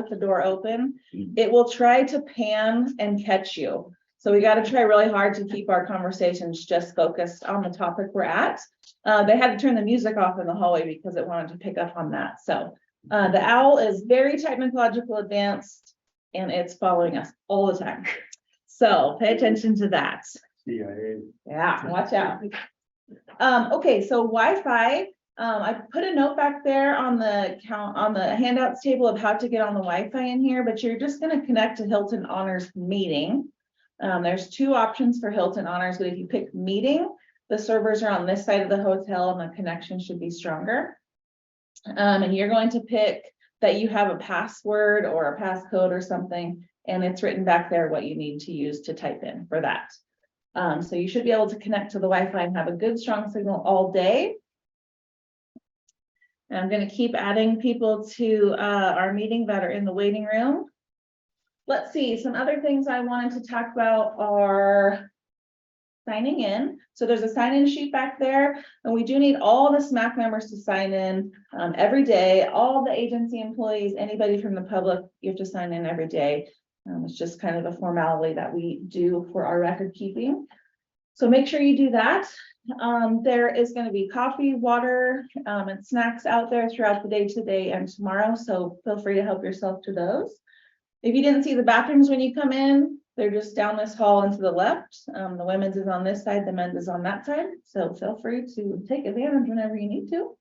the door open, it will try to pan and catch you. So we got to try really hard to keep our conversations just focused on the topic we're at. They had to turn the music off in the hallway because it wanted to pick up on that. So the owl is very technological advanced and it's following us all the time. So pay attention to that. CIA. Yeah, watch out. Okay, so Wi-Fi. I put a note back there on the handouts table of how to get on the Wi-Fi in here, but you're just going to connect to Hilton Honors Meeting. There's two options for Hilton Honors, but if you pick Meeting, the servers are on this side of the hotel and the connection should be stronger. And you're going to pick that you have a password or a passcode or something, and it's written back there what you need to use to type in for that. So you should be able to connect to the Wi-Fi and have a good strong signal all day. And I'm going to keep adding people to our meeting that are in the waiting room. Let's see, some other things I wanted to talk about are signing in. So there's a sign-in sheet back there, and we do need all the SMAC members to sign in every day. All the agency employees, anybody from the public, you have to sign in every day. It's just kind of a formality that we do for our record keeping. So make sure you do that. There is going to be coffee, water, and snacks out there throughout the day today and tomorrow. So feel free to help yourself to those. If you didn't see the bathrooms when you come in, they're just down this hall and to the left. The women's is on this side, the men's is on that side. So feel free to take advantage whenever you need to.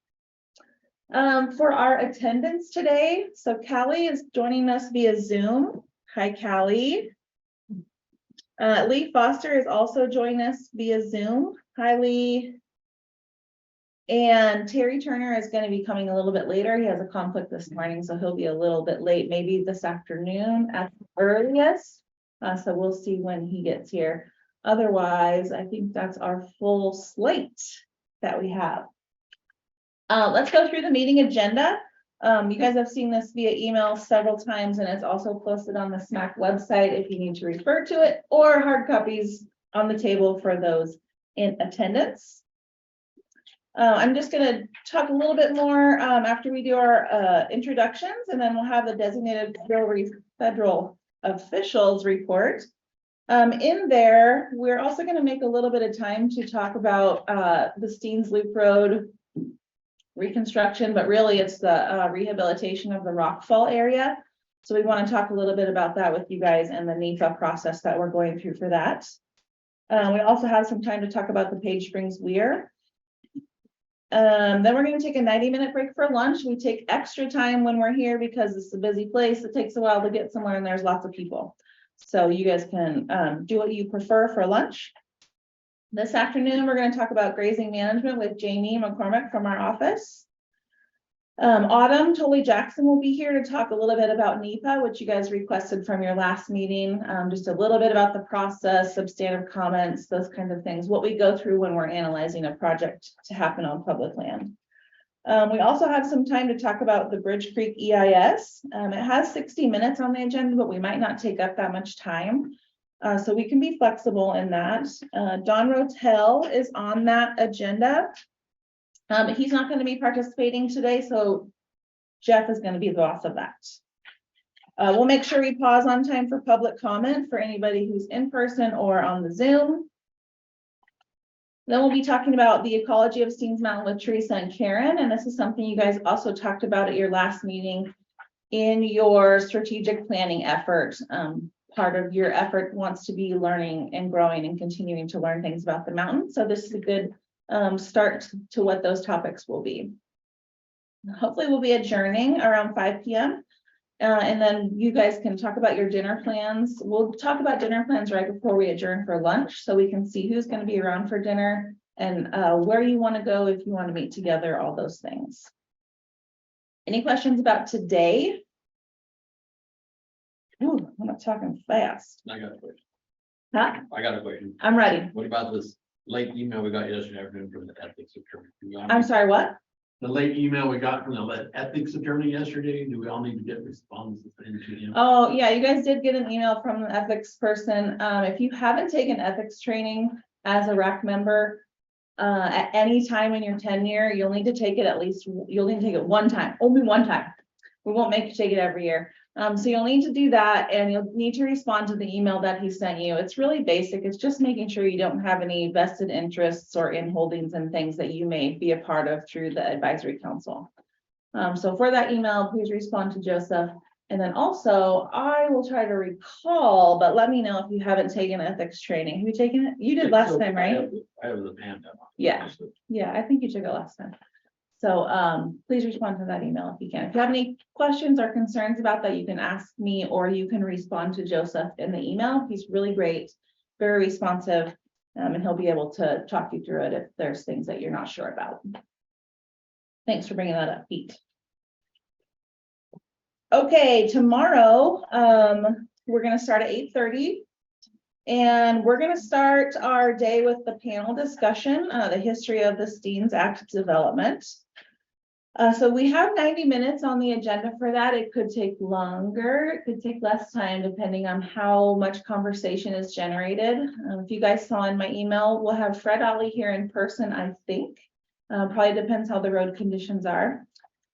For our attendance today, so Callie is joining us via Zoom. Hi, Callie. Lee Foster is also joining us via Zoom. Hi, Lee. And Terry Turner is going to be coming a little bit later. He has a conflict this morning, so he'll be a little bit late, maybe this afternoon at the earliest. So we'll see when he gets here. Otherwise, I think that's our full slate that we have. Let's go through the meeting agenda. You guys have seen this via email several times, and it's also posted on the SMAC website if you need to refer to it, or hard copies on the table for those in attendance. I'm just going to talk a little bit more after we do our introductions, and then we'll have the designated federal officials report. In there, we're also going to make a little bit of time to talk about the Steens Loop Road reconstruction, but really it's the rehabilitation of the Rockfall area. So we want to talk a little bit about that with you guys and the NEPA process that we're going through for that. We also have some time to talk about the Page Springs Weir. Then we're going to take a 90-minute break for lunch. We take extra time when we're here because it's a busy place. It takes a while to get somewhere and there's lots of people. So you guys can do what you prefer for lunch. This afternoon, we're going to talk about grazing management with Jamie McCormick from our office. Autumn Tolley-Jackson will be here to talk a little bit about NEPA, which you guys requested from your last meeting. Just a little bit about the process, substantive comments, those kinds of things, what we go through when we're analyzing a project to happen on public land. We also have some time to talk about the Bridge Creek EIS. It has 60 minutes on the agenda, but we might not take up that much time. So we can be flexible in that. Don Rotel is on that agenda. He's not going to be participating today, so Jeff is going to be the boss of that. We'll make sure we pause on time for public comment for anybody who's in person or on the Zoom. Then we'll be talking about the ecology of Steens Mountain with Teresa and Karen, and this is something you guys also talked about at your last meeting in your strategic planning effort. Part of your effort wants to be learning and growing and continuing to learn things about the mountain. So this is a good start to what those topics will be. Hopefully we'll be adjourning around 5 p.m. And then you guys can talk about your dinner plans. We'll talk about dinner plans right before we adjourn for lunch so we can see who's going to be around for dinner and where you want to go if you want to meet together, all those things. Any questions about today? Ooh, I'm not talking fast. I got a question. Huh? I got a question. I'm ready. What about this late email we got yesterday afternoon from the ethics attorney? I'm sorry, what? The late email we got from the ethics attorney yesterday, do we all need to get responses into him? Oh, yeah, you guys did get an email from the ethics person. If you haven't taken ethics training as a RAC member, at any time in your tenure, you'll need to take it at least, you'll need to take it one time, only one time. We won't make you take it every year. So you'll need to do that, and you'll need to respond to the email that he sent you. It's really basic. It's just making sure you don't have any vested interests or in holdings and things that you may be a part of through the advisory council. So for that email, please respond to Joseph. And then also I will try to recall, but let me know if you haven't taken ethics training. Have you taken it? You did last time, right? I have the panda. Yeah. Yeah, I think you took it last time. So please respond to that email if you can. If you have any questions or concerns about that, you can ask me, or you can respond to Joseph in the email. He's really great, very responsive, and he'll be able to talk you through it if there's things that you're not sure about. Thanks for bringing that up, Pete. Okay, tomorrow, we're gonna start at 8:30. And we're gonna start our day with the panel discussion, the history of the Steens Act development. So we have 90 minutes on the agenda for that. It could take longer, it could take less time, depending on how much conversation is generated. If you guys saw in my email, we'll have Fred Ollie here in person, I think. Probably depends how the road conditions are.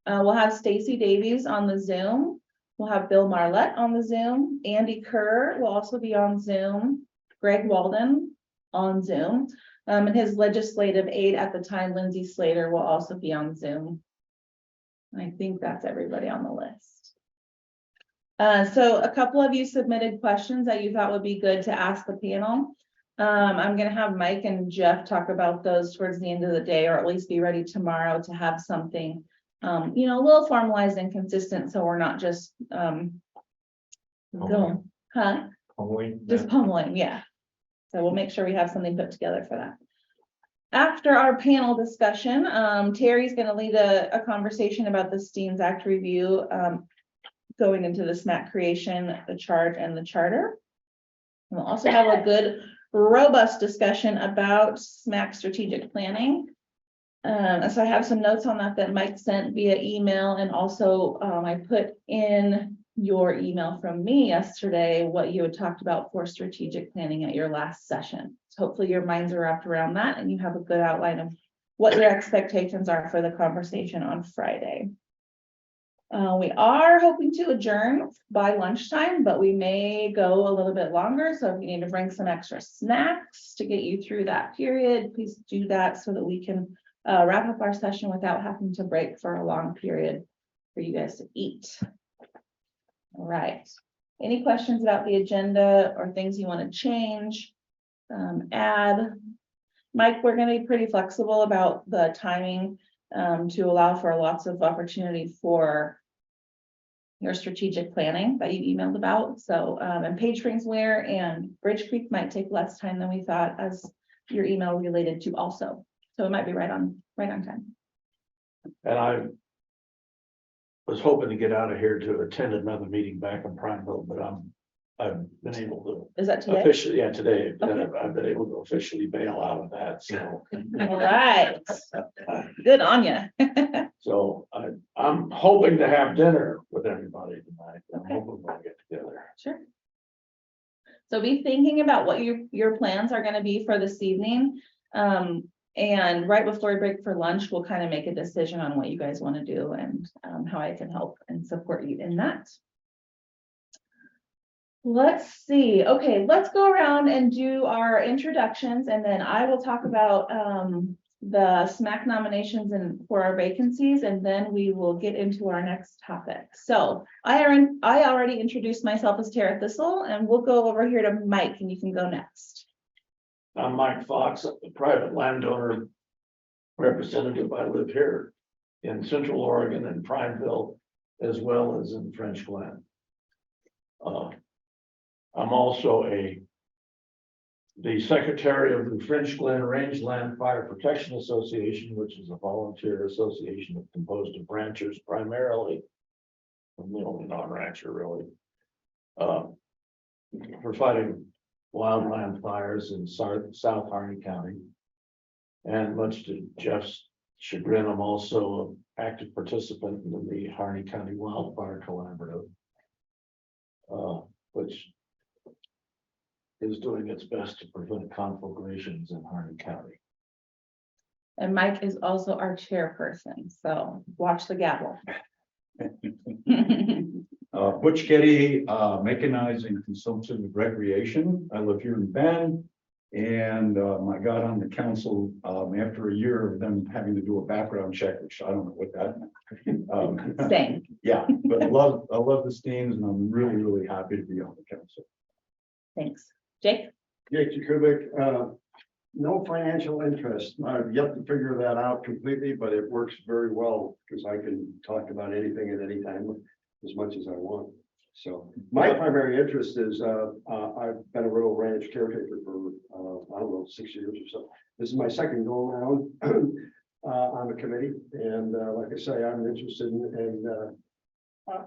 We'll have Stacy Davies on the Zoom. We'll have Bill Marlett on the Zoom. Andy Kerr will also be on Zoom. Greg Walden on Zoom. And his legislative aide at the time, Lindsay Slater, will also be on Zoom. I think that's everybody on the list. So a couple of you submitted questions that you thought would be good to ask the panel. I'm going to have Mike and Jeff talk about those towards the end of the day, or at least be ready tomorrow to have something, you know, a little formalized and consistent, so we're not just going, just pummeling, yeah. So we'll make sure we have something put together for that. After our panel discussion, Terry's going to lead a conversation about the Steens Act review, going into the SMAC creation, the charge, and the charter. And we'll also have a good, robust discussion about SMAC strategic planning. So I have some notes on that Mike sent via email, and also I put in your email from me yesterday what you had talked about for strategic planning at your last session. So hopefully your minds are wrapped around that and you have a good outline of what your expectations are for the conversation on Friday. We are hoping to adjourn by lunchtime, but we may go a little bit longer. So if you need to bring some extra snacks to get you through that period, please do that so that we can wrap up our session without having to break for a long period for you guys to eat. All right. Any questions about the agenda or things you want to change, add? Mike, we're going to be pretty flexible about the timing to allow for lots of opportunity for your strategic planning that you emailed about. So, and Page Springs Ware and Bridge Creek might take less time than we thought, as your email related to also. So it might be right on time. And I was hoping to get out of here to attend another meeting back in Prineville, but I've been able to Is that today? officially, yeah, today, Okay. I've been able to officially bail out of that, so. All right. Good on you. So I'm hoping to have dinner with everybody tonight. I'm Okay. hoping we'll get together. Sure. So be thinking about what your plans are going to be for this evening. And right before we break for lunch, we'll kind of make a decision on what you guys want to do and how I can help and support you in that. Let's see. Okay, let's go around and do our introductions, and then I will talk about the SMAC nominations and for our vacancies, and then we will get into our next topic. So I already introduced myself as Tara Thistle, and we'll go over here to Mike, and you can go next. I'm Mike Fox, a private landowner representative. I live here in Central Oregon and Prineville, as well as in French Glen. I'm also the secretary of the French Glen Rangeland Fire Protection Association, which is a volunteer association composed of ranchers primarily. I'm the only non-rancher really. For fighting wildland fires in South Harney County. And much to Jeff's chagrin, I'm also an active participant in the Harney County Wildfire Collaborative, which is doing its best to prevent conflagrations in Harney County. And Mike is also our chairperson, so watch the gavel. Butch Getty, Mechanizing Consumptive Recreation. I live here in Bend. And I got on the council after a year of them having to do a background check, which I don't know what that meant. Same. Yeah, but I love the Steens, and I'm really, really happy to be on the council. Thanks. Jake? Jake Jakubik, no financial interest. I've yet to figure that out completely, but it works very well because I can talk about anything at any time as much as I want. So my primary interest is I've been a rural ranch caretaker for I don't know, 6 years or so. This is my second go around on the committee, and like I say, I'm interested in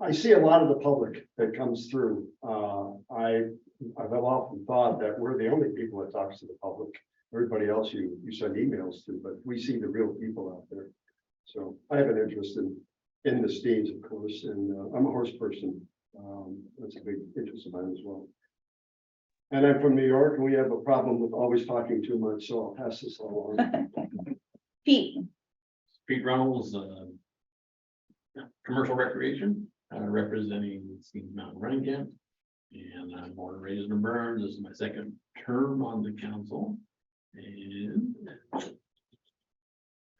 I see a lot of the public that comes through. I've often thought that we're the only people that talks to the public. Everybody else you send emails to, but we see the real people out there. So I have an interest in the Steens, of course, and I'm a horse person. That's a big interest of mine as well. And I'm from New York, and we have a problem with always talking too much, so I'll pass this along. Pete? Pete Reynolds, commercial recreation, representing Steens Mountain Running Camp. And I'm born and raised in Burns. This is my second term on the council. And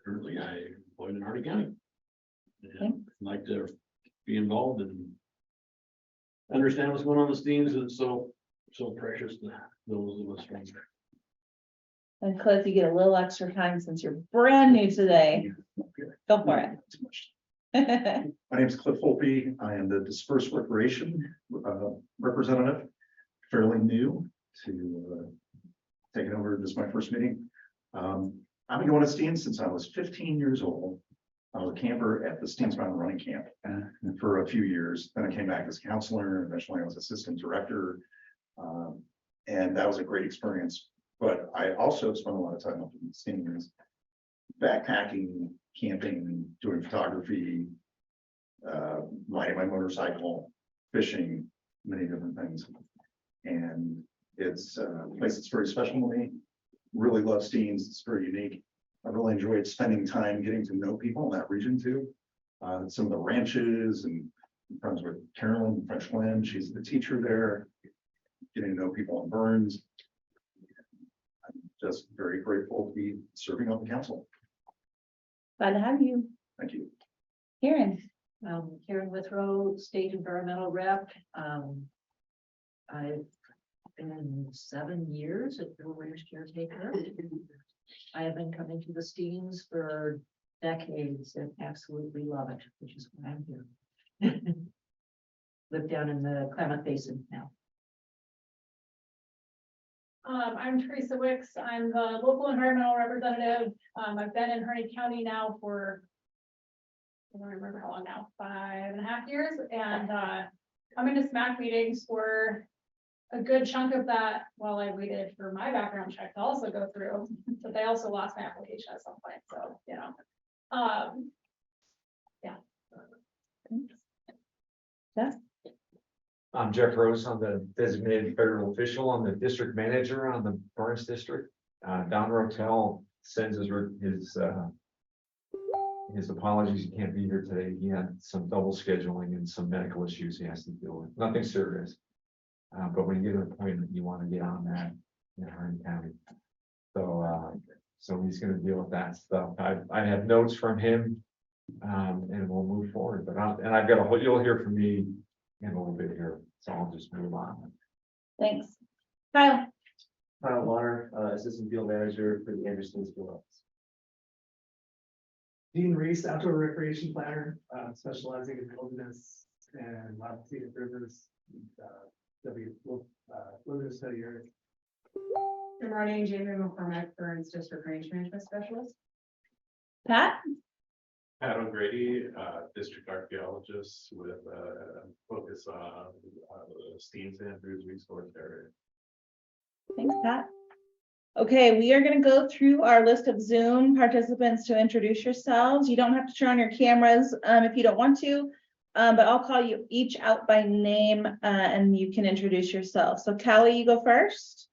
currently I employed in Hardin County. And I'd like to be involved and understand what's going on with Steens, and it's so precious to those of us from there. And Cliff, you get a little extra time since you're brand new today. Go for it. My name is Cliff Holpe. I am the Dispersed Recreation representative, fairly new to taking over. This is my first meeting. I've been going to Steens since I was 15 years old. I was a camper at the Steens Mountain Running Camp for a few years. Then I came back as a counselor. Eventually, I was assistant director, and that was a great experience. But I also spent a lot of time up in the Steens, backpacking, camping, doing photography, riding my motorcycle, fishing, many different things. And it's a place that's very special to me. Really love Steens. It's very unique. I really enjoyed spending time getting to know people in that region too. Some of the ranches, and I'm friends with Carolyn French Glen. She's the teacher there. Getting to know people in Burns. I'm just very grateful to be serving on the council. Glad to have you. Thank you. Karen? Karen Withrow, State Environmental Rep. I've been 7 years at Rural Ranch Caretaker. I have been coming to the Steens for decades and absolutely love it, which is why I'm here. Live down in the Klamath Basin now. I'm Teresa Wicks. I'm the local environmental representative. I've been in Hardin County now for, I don't remember how long now, 5.5 years, and coming to SMAC meetings for a good chunk of that while I waited for my background check to also go through, but they also lost my application at some point, so, you know. Yeah. Jeff? I'm Jeff Rose. I'm the designated federal official. I'm the district manager on the Burns district. Don Rotel sends his apologies. He can't be here today. He had some double scheduling and some medical issues he has to deal with. Nothing serious. But when you get an appointment, you want to get on that in Hardin County. So he's going to deal with that stuff. I have notes from him, and we'll move forward. But I've got you'll hear from me in a little bit here. So I'll just move on. Thanks. Kyle? Kyle Warner, Assistant Field Manager for the Anderson's Field Office. Dean Reese, outdoor recreation planner, specializing in wilderness and wild scenic rivers, wilderness study area. Good morning, Jamie McCormack, Burns District Range Management Specialist. Pat? Pat O'Grady, district archaeologist with a focus on Steens and Andrews resource area. Thanks, Pat. Okay, we are going to go through our list of Zoom participants to introduce yourselves. You don't have to turn on your cameras if you don't want to, but I'll call you each out by name and you can introduce yourself. So Callie, you go first.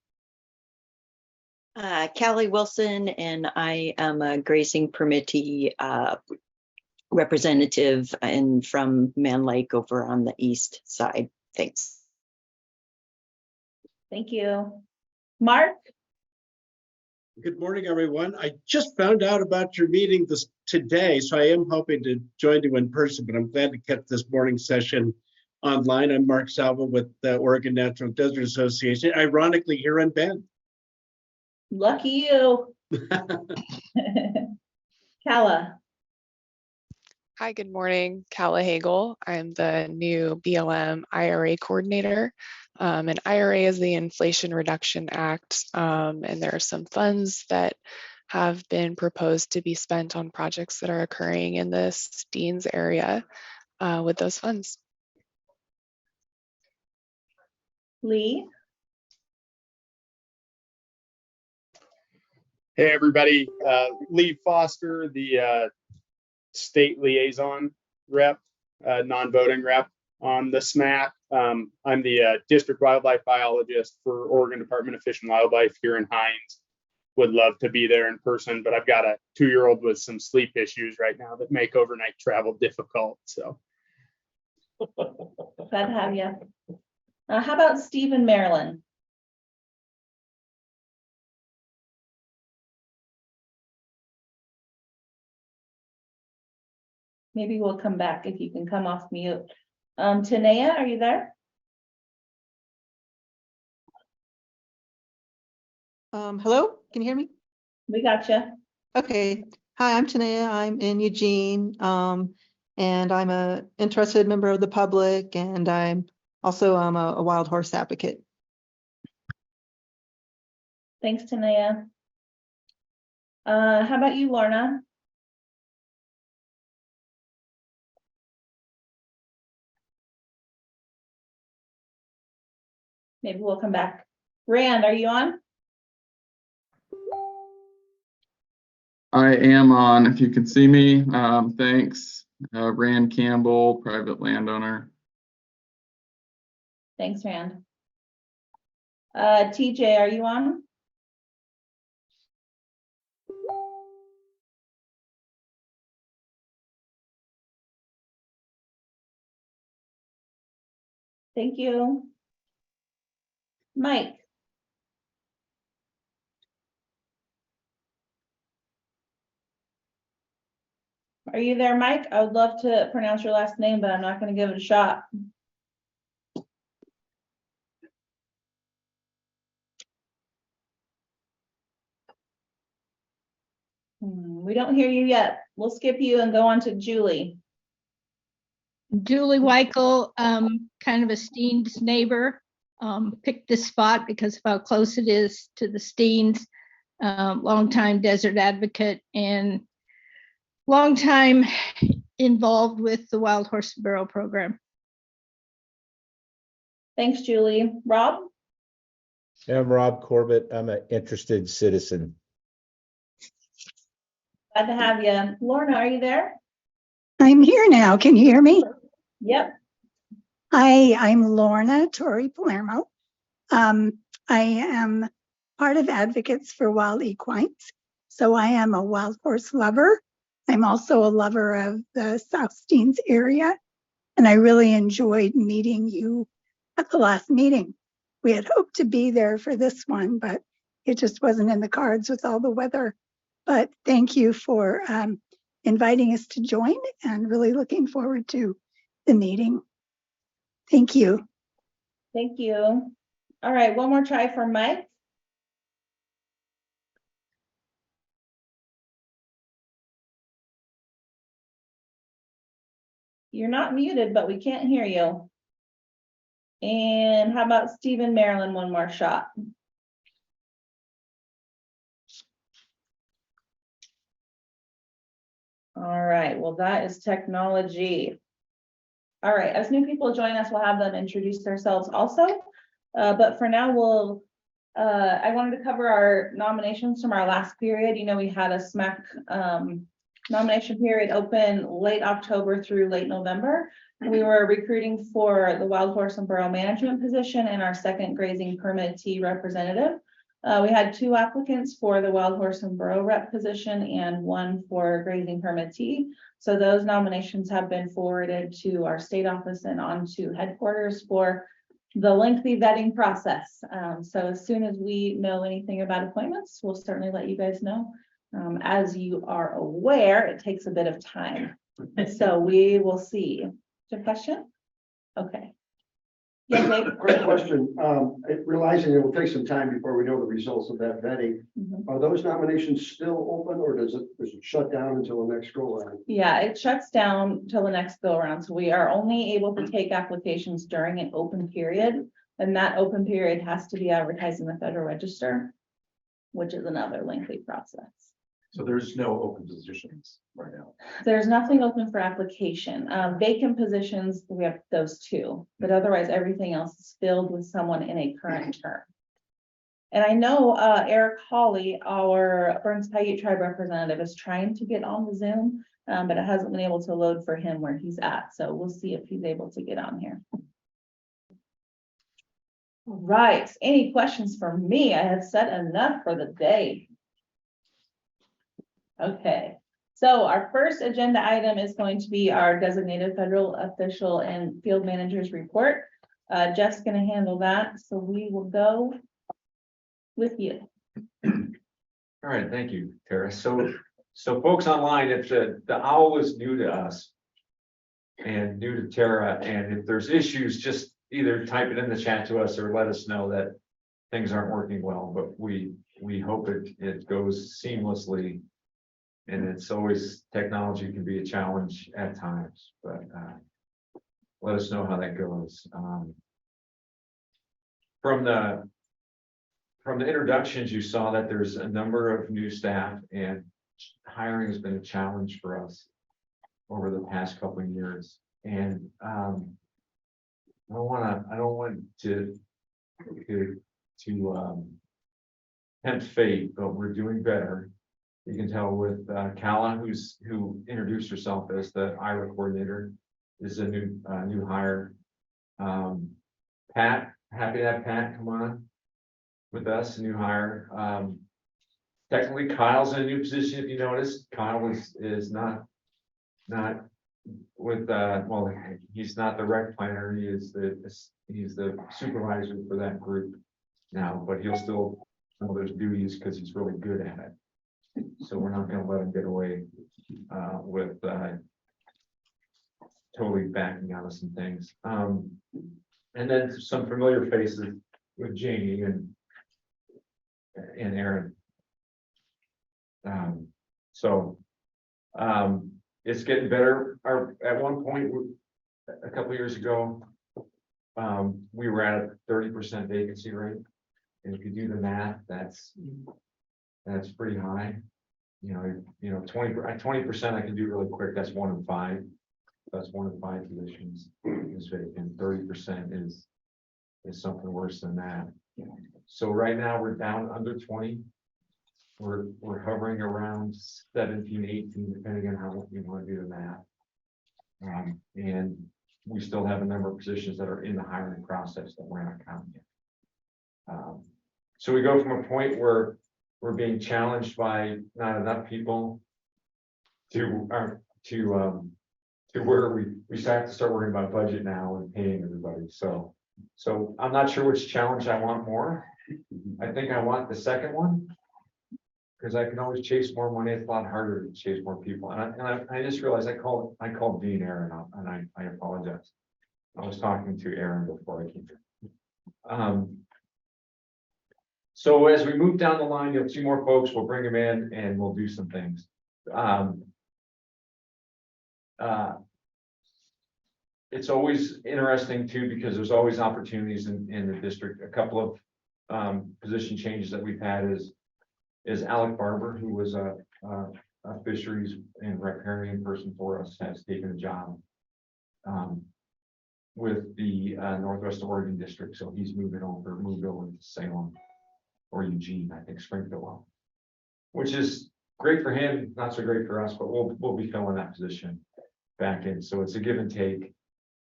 Callie Wilson, and I am a grazing permittee representative and from Man Lake over on the east side. Thanks. Thank you. Mark? Good morning, everyone. I just found out about your meeting today, so I am hoping to join you in person, but I'm glad to catch this morning session online. I'm Mark Salva with the Oregon Natural Desert Association, ironically here in Bend. Lucky you. Kala. Hi, good morning. Kala Hagel. I'm the new BLM IRA coordinator. And IRA is the Inflation Reduction Act. And there are some funds that have been proposed to be spent on projects that are occurring in the Steens area with those funds. Lee. Hey, everybody. Lee Foster, the state liaison rep, non-voting rep on the SMAC. I'm the district wildlife biologist for Oregon Department of Fish and Wildlife here in Hines. Would love to be there in person, but I've got a 2-year-old with some sleep issues right now that make overnight travel difficult. So Glad to have you. How about Steve and Marilyn? Maybe we'll come back if you can come off mute. Tanea, are you there? Hello, can you hear me? We got you. Okay. Hi, I'm Tanea. I'm in Eugene. And I'm a interested member of the public, and I'm also a wild horse advocate. Thanks, Tanea. How about you, Lorna? Maybe we'll come back. Rand, are you on? I am on, if you can see me. Thanks. Rand Campbell, private landowner. Thanks, Rand. TJ, are you on? Thank you. Mike. Are you there, Mike? I would love to pronounce your last name, but I'm not going to give it a shot. We don't hear you yet. We'll skip you and go on to Julie. Julie Weichel, kind of a Steens neighbor, picked this spot because of how close it is to the Steens, longtime desert advocate and longtime involved with the Wild Horse Burrow program. Thanks, Julie. Rob? I'm Rob Corbett. I'm an interested citizen. Glad to have you. Lorna, are you there? I'm here now. Can you hear me? Yep. Hi, I'm Lorna Torrey Palermo. I am part of Advocates for Wild Equines. So I am a wild horse lover. I'm also a lover of the South Steens area. And I really enjoyed meeting you at the last meeting. We had hoped to be there for this one, but it just wasn't in the cards with all the weather. But thank you for inviting us to join, and really looking forward to the meeting. Thank you. Thank you. All right, one more try for Mike. You're not muted, but we can't hear you. And how about Stephen Maryland, one more shot? All right, well, that is technology. All right, as new people join us, we'll have them introduce themselves also. But for now, I wanted to cover our nominations from our last period. You know, we had a SMAC nomination period open late October through late November. We were recruiting for the wild horse and burrow management position and our second grazing permittee representative. We had 2 applicants for the wild horse and burrow rep position and 1 for grazing permittee. So those nominations have been forwarded to our state office and on to headquarters for the lengthy vetting process. So as soon as we know anything about appointments, we'll certainly let you guys know. As you are aware, it takes a bit of time. So we will see. Do you have a question? Okay. Yeah, Dave? Quick question, realizing it will take some time before we know the results of that vetting, Mhm. are those nominations still open or does it shut down until the next go around? Yeah, it shuts down till the next go around. So we are only able to take applications during an open period. And that open period has to be advertised in the Federal Register, which is another lengthy process. So there's no open positions right now. There's nothing open for application. Vacant positions, we have those 2, but otherwise everything else is filled with someone in a current term. And I know Eric Hawley, our Burns Paiute Tribe representative, is trying to get on the Zoom, but it hasn't been able to load for him where he's at. So we'll see if he's able to get on here. All right, any questions for me? I have said enough for the day. Okay, so our first agenda item is going to be our designated federal official and field managers report. Jeff's going to handle that, so we will go with you. All right, thank you, Tara. So folks online, if the OWL is new to us and new to Tara, and if there's issues, just either type it in the chat to us or let us know that things aren't working well, but we hope it goes seamlessly. And it's always, technology can be a challenge at times, but let us know how that goes. From the introductions, you saw that there's a number of new staff, and hiring has been a challenge for us over the past couple of years. And I don't want to tempt fate, but we're doing better. You can tell with Kala, who introduced herself as the IRA coordinator, is a new hire. Pat, happy to have Pat come on with us, a new hire. Technically, Kyle's in a new position. If you noticed, Kyle is not with well, he's not the rec planner. He's the supervisor for that group now, but he'll still some of those duties because he's really good at it. So we're not going to let him get away with totally backing out of some things. And then some familiar faces with Jamie and Aaron. It's getting better. At one point, a couple of years ago, we were at a 30% vacancy rate. And if you do the math, that's pretty high. You know, 20% I can do really quick. That's 1 in 5. That's 1 in 5 positions is vacant. 30% is something worse than that. So right now we're down under 20. We're hovering around 17, 18, depending on how you want to do the math. And we still have a number of positions that are in the hiring process that we're not counting yet. So we go from a point where we're being challenged by not enough people to where we start worrying about budget now and paying everybody. So I'm not sure which challenge I want more. I think I want the second one, because I can always chase more money. It's a lot harder to chase more people. And I just realized I called Dean Aaron up, and I apologize. I was talking to Aaron before I came here. So as we move down the line, you'll see more folks. We'll bring them in and we'll do some things. It's always interesting too, because there's always opportunities in the district. A couple of position changes that we've had is Alec Barber, who was a fisheries and riparian person for us, has taken a job with the Northwest Oregon district. So he's moved over to Salem or Eugene, I think Springfield, which is great for him, not so great for us, but we'll be filling that position back in. So it's a give and take.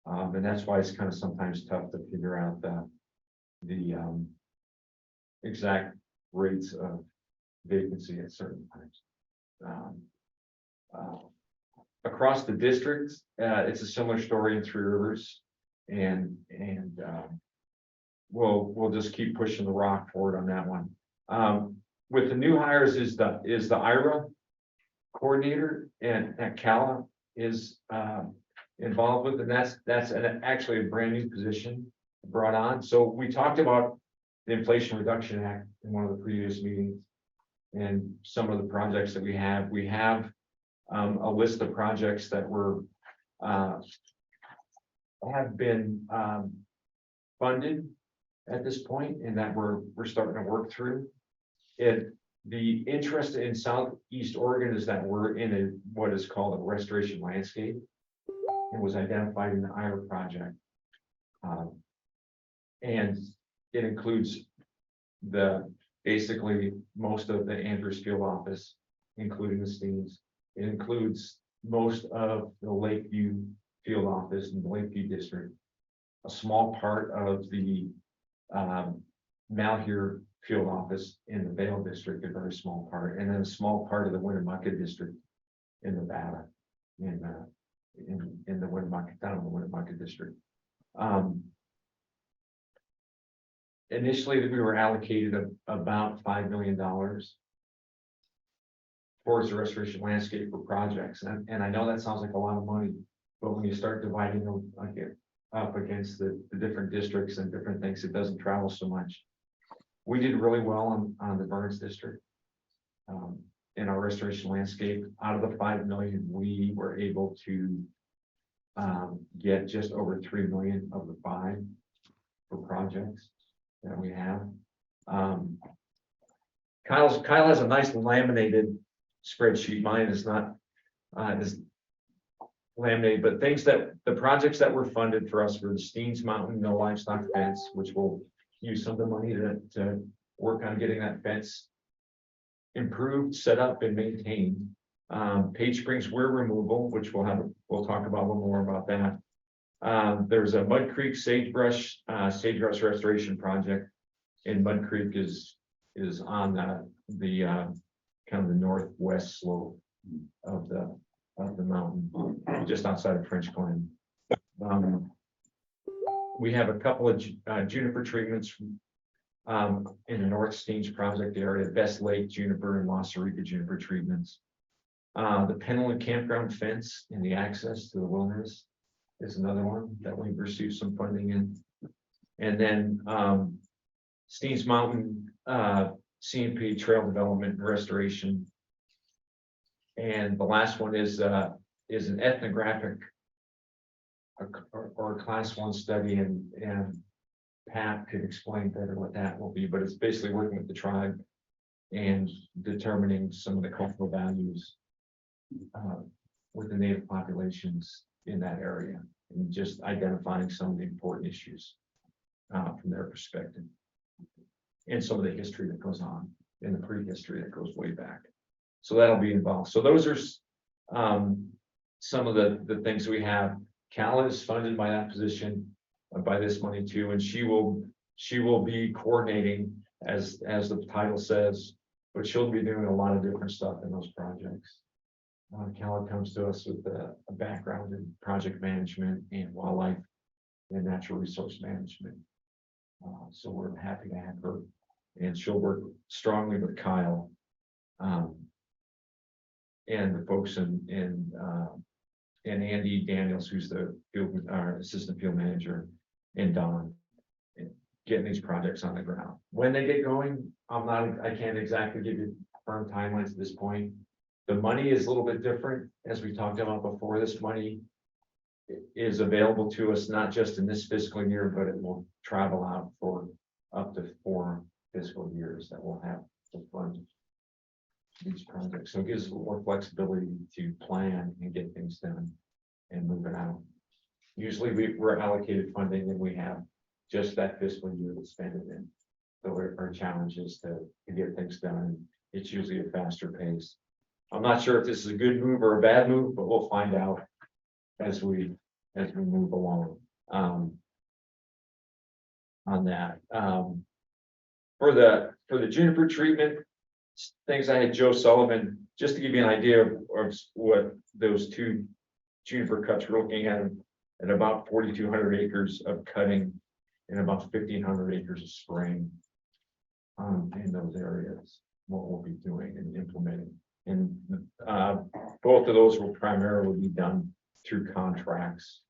And that's why it's kind of sometimes tough to figure out the exact rates of vacancy at certain times. Across the district, it's a similar story in Three Rivers, and we'll just keep pushing the rock forward on that one. With the new hires is the IRA coordinator, and Cala is involved with, and that's actually a brand new position brought on. So we talked about the Inflation Reduction Act in one of the previous meetings, and some of the projects that we have. We have a list of projects that were have been funded at this point, and that we're starting to work through. The interest in Southeast Oregon is that we're in what is called a restoration landscape. It was identified in the IRA project. And it includes basically most of the Andrews Field office, including the Steens. It includes most of the Lakeview Field office in the Lakeview district, a small part of the Malheur Field office in the Vail district, a very small part, and then a small part of the Winnemucca district in Nevada, in the Winnemucca, down in the Winnemucca district. Initially, we were allocated about $5 million towards the restoration landscape for projects, and I know that sounds like a lot of money, but when you start dividing them up against the different districts and different things, it doesn't travel so much. We did really well on the Burns district. In our restoration landscape, out of the 5 million, we were able to get just over 3 million of the 5 for projects that we have. Kyle has a nice laminated spreadsheet. Mine is not is laminated, but the projects that were funded for us were the Steens Mountain no livestock fence, which will use some of the money to work on getting that fence improved, set up, and maintained. Page Springs weir removal, which we'll talk about a little more about that. There's a Mud Creek sagebrush restoration project, and Mud Creek is on the kind of the northwest slope of the mountain, just outside of French Glen. We have a couple of juniper treatments in the North Steens project area, Best Lake juniper and Los Arica juniper treatments. The Pendleton campground fence and the access to the wilderness is another one that we've received some funding in. And then Steens Mountain CMP trail development and restoration. And the last one is an ethnographic or a class 1 study, and Pat could explain better what that will be, but it's basically working with the tribe and determining some of the cultural values with the native populations in that area, and just identifying some of the important issues from their perspective, and some of the history that goes on in the prehistory that goes way back. So that'll be involved. So those are some of the things we have. Cal is funded by that position, by this money too, and she will be coordinating as the title says, but she'll be doing a lot of different stuff in those projects. Cal comes to us with a background in project management and wildlife and natural resource management. So we're happy to have her, and she'll work strongly with Kyle and the folks in Andy Daniels, who's our assistant field manager, and Don, getting these projects on the ground. When they get going, I can't exactly give you firm timelines at this point. The money is a little bit different, as we talked about before. This money is available to us not just in this fiscal year, but it will travel out for up to 4 fiscal years that we'll have to fund these projects. So it gives us more flexibility to plan and get things done and move it out. Usually we're allocated funding and we have just that fiscal year to spend it in. So our challenge is to get things done. It's usually a faster pace. I'm not sure if this is a good move or a bad move, but we'll find out as we move along on that. For the juniper treatment, things I had Joe Sullivan, just to give you an idea of what those two juniper cuts we're looking at about 4,200 acres of cutting and about 1,500 acres of spraying in those areas, what we'll be doing and implementing. And both of those will primarily be done through contracts,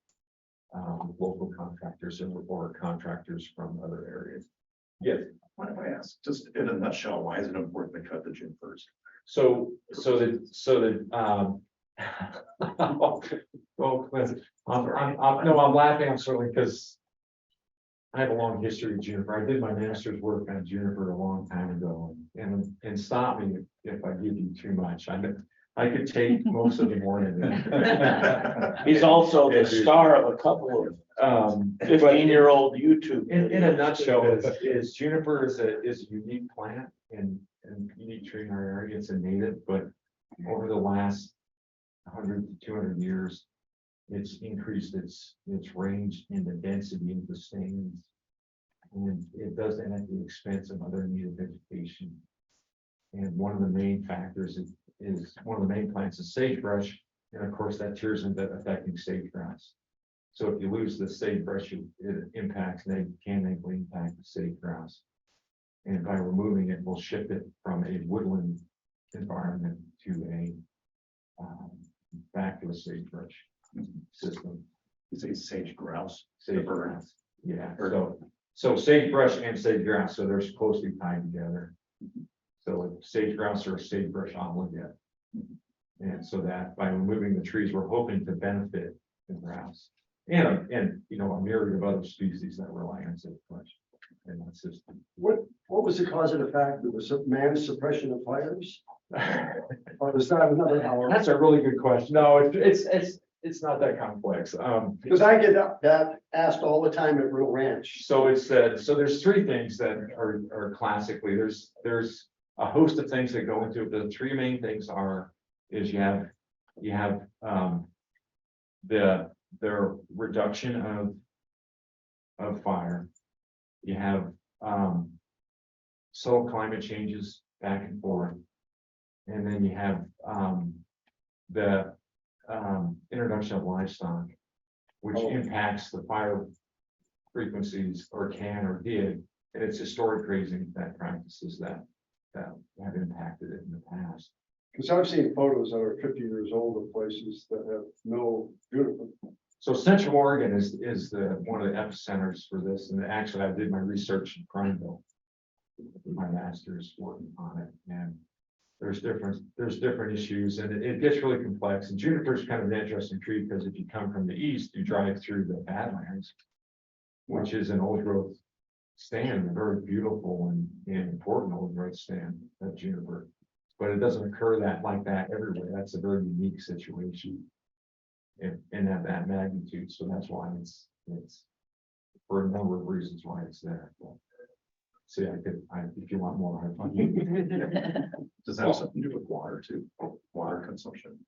with local contractors or contractors from other areas. Yes. What if I ask, just in a nutshell, why is it important to cut the junipers? So that well, I'm laughing, I'm certainly because I have a long history of juniper. I did my master's work on juniper a long time ago, and stop me if I give you too much. I could take most of the morning. He's also the star of a couple of 15-year-old YouTube. In a nutshell, is juniper is a unique plant and unique tree in our area. It's a native, but over the last 100 to 200 years, it's increased its range and the density of the stands. And it does that at the expense of other native vegetation. And one of the main factors is one of the main plants is sagebrush. And of course that tears into affecting sagegrass. So if you lose the sagebrush, it can negatively impact the sagegrass. And by removing it, we'll shift it from a woodland environment to a back to a sagebrush system. You say sage grouse? Sagebrush, yeah. So sagebrush and sagegrass, so they're closely tied together. So sage grouse or sagebrush obligate. And so that by removing the trees, we're hoping to benefit the grass and you know, a myriad of other species that rely on sagebrush in that system. What was the cause of the fact that was man's suppression of fires? Or was that another hour? That's a really good question. No, it's not that complex. Because I get that asked all the time at Real Ranch. So it's so there's three things that are classically there's a host of things that go into it. The three main things is you have the reduction of fire. You have subtle climate changes back and forth, and then you have the introduction of livestock, which impacts the fire frequencies or can or did, and it's historic grazing that practices that have impacted it in the past. Because I've seen photos that are 50 years old of places that have no juniper. So Central Oregon is one of the epicenters for this, and actually I did my research in Prineville, my master's working on it, and there's different issues, and it gets really complex. And juniper is kind of an interesting tree because if you come from the east, you drive through the Badlands, which is an old growth stand, a very beautiful and important old growth stand of juniper. But it doesn't occur like that everywhere. That's a very unique situation and at that magnitude. So that's why it's for a number of reasons why it's there. But, see, if you want more, Does that have something to do with water too? Water consumption?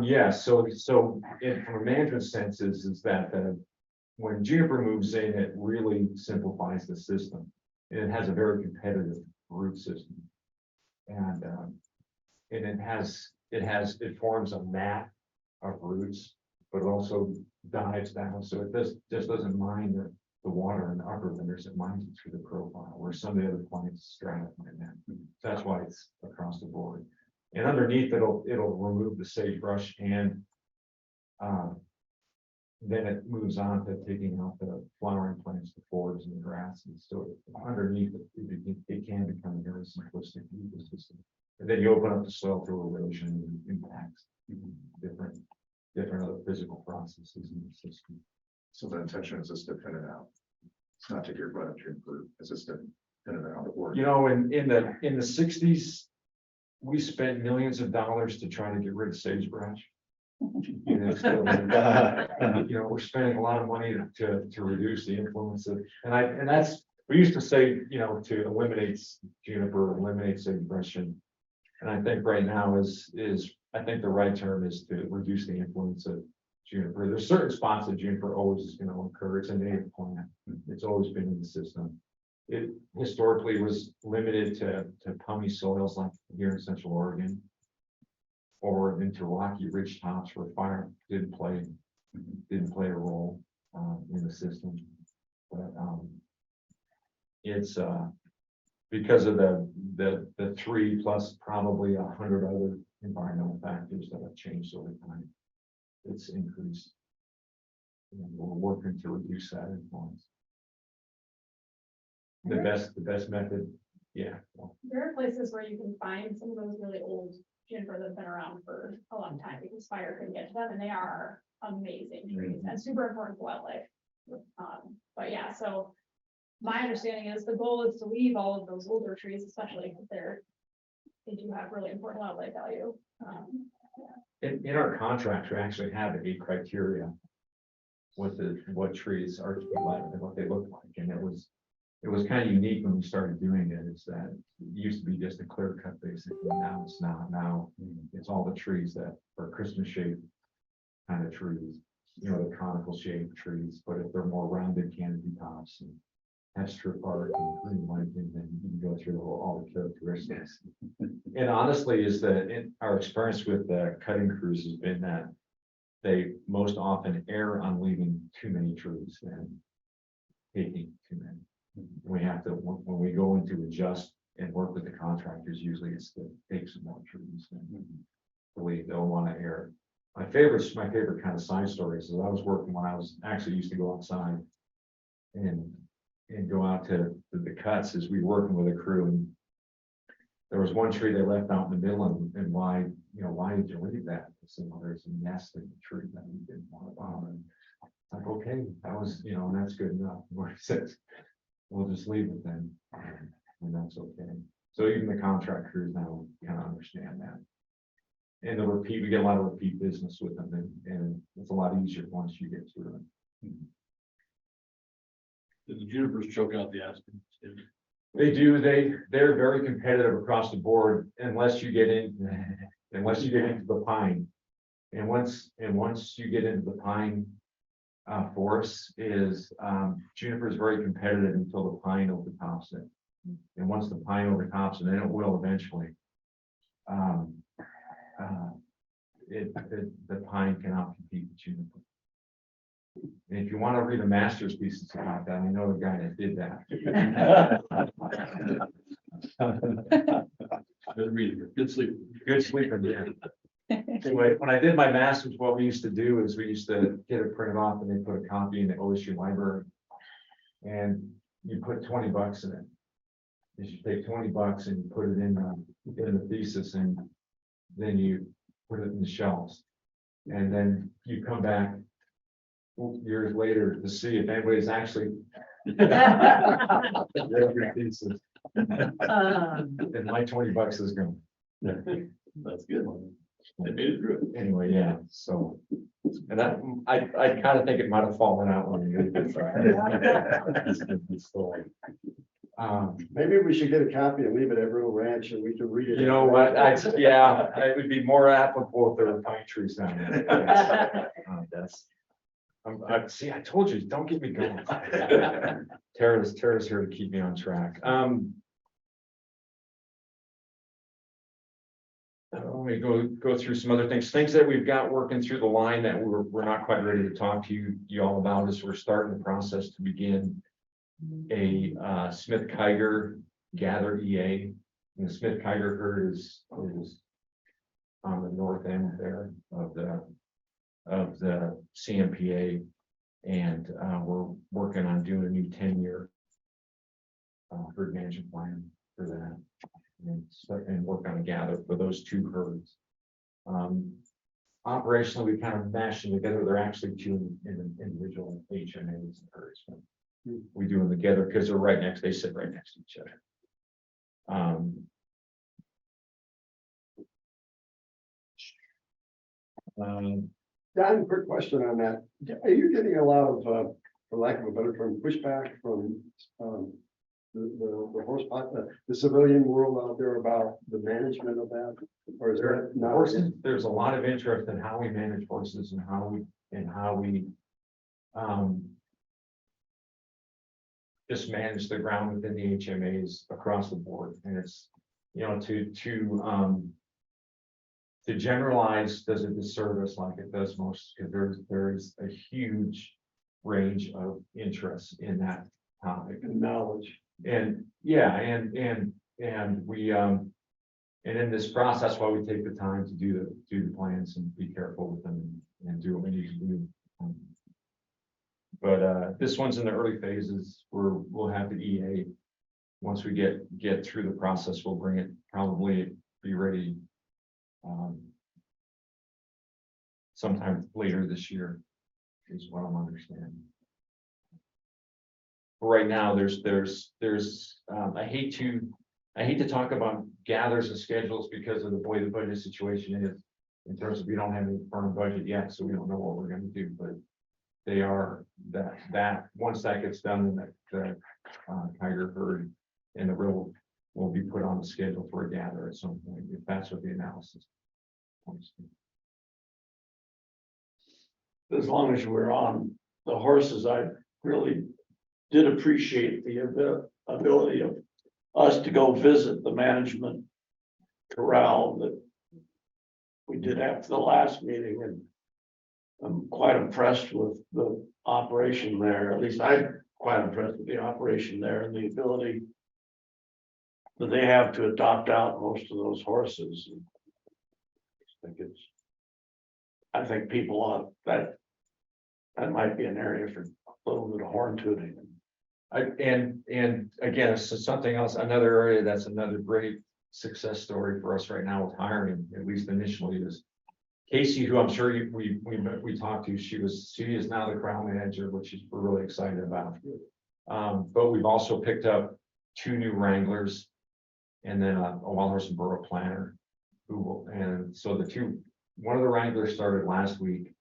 Yeah, so from a management sense is that when juniper moves in, it really simplifies the system. And it has a very competitive root system. And it forms a mat of roots, but it also dives down. So it just doesn't mind the water in the upper layers, it mines it through the profile, where some of the other plants stratify that. That's why it's across the board. And underneath it'll remove the sagebrush, and then it moves on to taking out the flowering plants, the forbs and the grasses. So underneath it can become a very simplistic ecosystem. And then you open up the soil to erosion and impacts different other physical processes in the system. So the intention is just to thin it out. It's not to get rid of juniper, it's just to thin it out. Or, You know, in the 60s, we spent millions of dollars to try to get rid of sagebrush. So, we're spending a lot of money to reduce the influence of, and that's, we used to say, to eliminate juniper, eliminate sagebrush. And I think right now I think the right term is to reduce the influence of juniper. There's certain spots that juniper always is going to occur. It's a native plant. It's always been in the system. it historically was limited to pumice soils like here in Central Oregon. Or into rocky ridge tops where fire didn't play a role in the system. But it's because of the 3 plus probably 100 other environmental factors that have changed over time. It's increased. And we're working to reduce that influence. The best method, yeah. Well, There are places where you can find some of those really old juniper that have been around for a long time because fire couldn't get to them, and they are amazing trees and super important for wildlife. But yeah, so my understanding is the goal is to leave all of those older trees, especially if they do have really important wildlife value. in our contract, we actually have a criteria with what trees are to be like and what they look like, and it was kind of unique when we started doing it. Is that it used to be just a clear cut basically. Now it's not. Now it's all the trees that are Christmas shaped kind of trees, you know, the conical shaped trees. But if they're more rounded canopy tops and have strip bark and green lighting, then you can go through all the characteristics. And honestly, is that our experience with the cutting crews has been that they most often err on leaving too many trees than taking too many. We have to, when we go into adjust and work with the contractors, usually it's to take some more trees. Believe they'll want to err. My favorite kind of side stories is I was working when I was actually used to go outside and go out to the cuts as we working with a crew, and there was one tree they left out in the middle, and why did you leave that? So there's a nest in the tree that we didn't want to bomb, and like, okay, that was, and that's good enough. We'll just leave it then, and that's okay. So even the contract crews now kind of understand that. And we get a lot of repeat business with them, and it's a lot easier once you get through it. Did the junipers choke out the aspens? They do. They're very competitive across the board unless you get into the pine. And once you get into the pine forest, juniper is very competitive until the pine overtops it. And once the pine overtops it, and it will eventually, the pine cannot compete with juniper. And if you want to read a master's thesis about that, I know a guy that did that. Good reader, good sleeper. Good sleeper, yeah. Anyway, when I did my master's, what we used to do is we used to get it printed off and they put a copy in the OSU library. And you put $20 in it. You should take $20 and you put it in the thesis, and then you put it in the shelves. And then you come back years later to see if anybody's actually read your thesis. And my $20 is gone. That's good. They made it through. Anyway, yeah, so, and I kind of think it might have fallen out when you did it. Maybe we should get a copy and leave it at Riddle Ranch and we can read it. You know what, it would be more applicable if there were pine trees down there. See, I told you, don't get me going. Tara's here to keep me on track. Let me go through some other things that we've got working through the line that we're not quite ready to talk to you all about. Is we're starting the process to begin a Smith-Kiger gather EA. And the Smith-Kiger herd is on the north end there of the CMPA, and we're working on doing a new 10-year herd management plan for that. And work on a gather for those two herds. Operationally, we kind of mash them together. They're actually two individual HMAs and herds. We do them together because they're right next. They sit right next to each other. Don, quick question on that. Are you getting a lot of, for lack of a better term, pushback from the horse pot, the civilian world out there about the management of that? Or is there not? There's a lot of interest in how we manage horses and how we just manage the ground within the HMAs across the board. And it's, you know, to generalize does a disservice like it does most, because there's a huge range of interests in that topic. And knowledge. And yeah, and we and in this process, while we take the time to do the plans and be careful with them and do what we need to do. But this one's in the early phases. We'll have the EA. Once we get through the process, we'll bring it, probably be ready sometime later this year, is what I'm understanding. Right now, there's I hate to talk about gathers and schedules because of the way the budget situation is, in terms of we don't have any firm budget yet, so we don't know what we're going to do, but they are that once that gets done, then the tiger herd and the rill will be put on the schedule for a gather at some point, if that's what the analysis points to. As long as we're on the horses, I really did appreciate the ability of us to go visit the management corral that we did after the last meeting, and I'm quite impressed with the operation there. At least I'm quite impressed with the operation there and the ability that they have to adopt out most of those horses. I think people ought that might be an area for a little bit of horn tooting. And again, it's something else, another area that's another great success story for us right now with hiring, at least initially, is Casey, who I'm sure we talked to. She is now the crown manager, which we're really excited about. But we've also picked up 2 new wranglers and then a wild horse and burro planner. And so one of the wranglers started last week,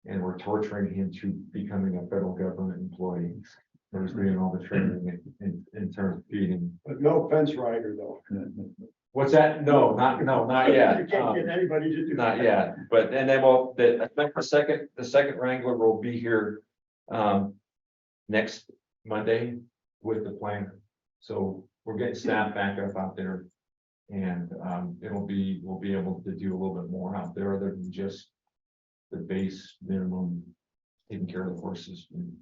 and we're torturing him to becoming a federal government employee. There's doing all the training in terms of feeding. But no fence rider though. What's that? No, not yet. You can't get anybody to do that. Not yet, but, and then I think the second wrangler will be here next Monday with the planner. So we're getting staff back up out there, and we'll be able to do a little bit more out there other than just the base minimum, taking care of the horses. And,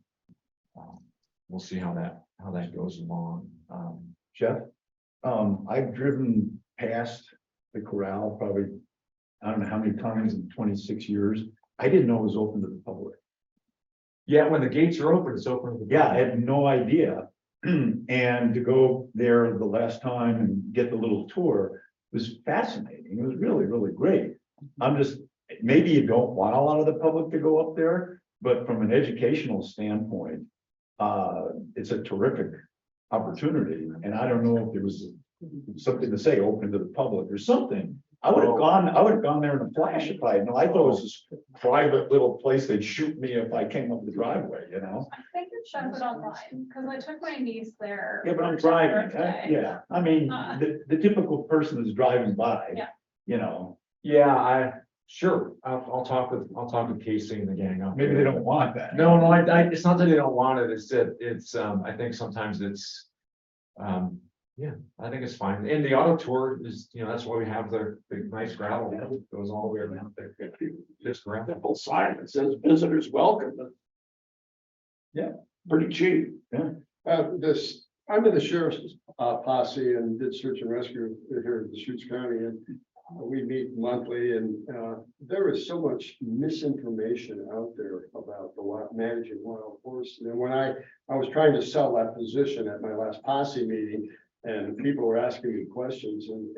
we'll see how that goes along. Jeff, I've driven past the corral probably, I don't know how many times in 26 years. I didn't know it was open to the public. Yeah, when the gates are open, it's open to the public. Yeah, I had no idea. And to go there the last time and get the little tour was fascinating. It was really, really great. Maybe you don't want a lot of the public to go up there, but from an educational standpoint, it's a terrific opportunity. And I don't know if there was something to say open to the public or something. I would have gone there in a flash if I thought it was this private little place. They'd shoot me if I came up the driveway, you know? I think it shows it online, because I took my niece there. Yeah, but I'm for her driving. birthday. Yeah, I mean, the typical person is driving by, Yeah. you know. Yeah, sure. I'll talk with Casey and the gang. Maybe they don't want that. No, it's not that they don't want it. It's that I think sometimes it's, yeah, I think it's fine. And the auto tour is, that's why we have the nice gravel that goes all the way around there. Just gravel. Simple sign that says visitors welcome. Yeah, pretty cheap. Yeah. I'm in the sheriff's posse and did search and rescue here in Deschutes County, and we meet monthly, and there is so much misinformation out there about managing wild horses. And when I was trying to sell that position at my last posse meeting, and people were asking me questions, and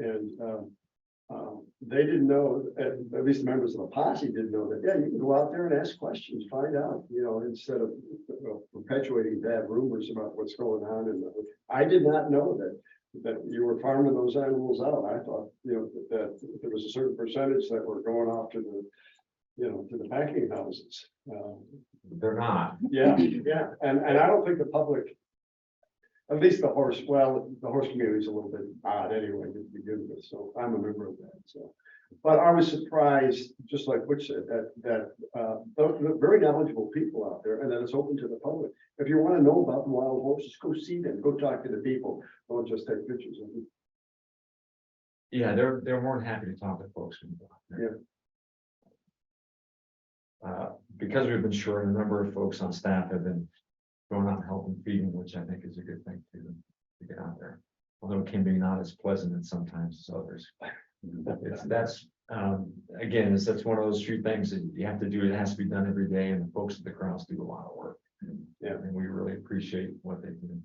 they didn't know, at least the members of the posse didn't know that, yeah, you can go out there and ask questions, find out, instead of perpetuating bad rumors about what's going on. And I did not know that you were farming those animals out. I thought, that there was a certain percentage that were going off to the packing houses. They're not. Yeah. And I don't think the public at least the horse, well, the horse community is a little bit odd anyway to begin with, so I'm a member of that, so. But I was surprised, just like Butch said, that they're very knowledgeable people out there, and that it's open to the public. If you want to know about the wild horses, go see them, go talk to the people, don't just take pictures of them. Yeah, they're more than happy to talk to folks. When you go out there. Because we've been short, a number of folks on staff have been going out and helping feeding, which I think is a good thing to get out there. Although it can be not as pleasant as sometimes as others. That's one of those few things that you have to do. It has to be done every day, and the folks at the grounds do a lot of work. Yeah, and we really appreciate what they do.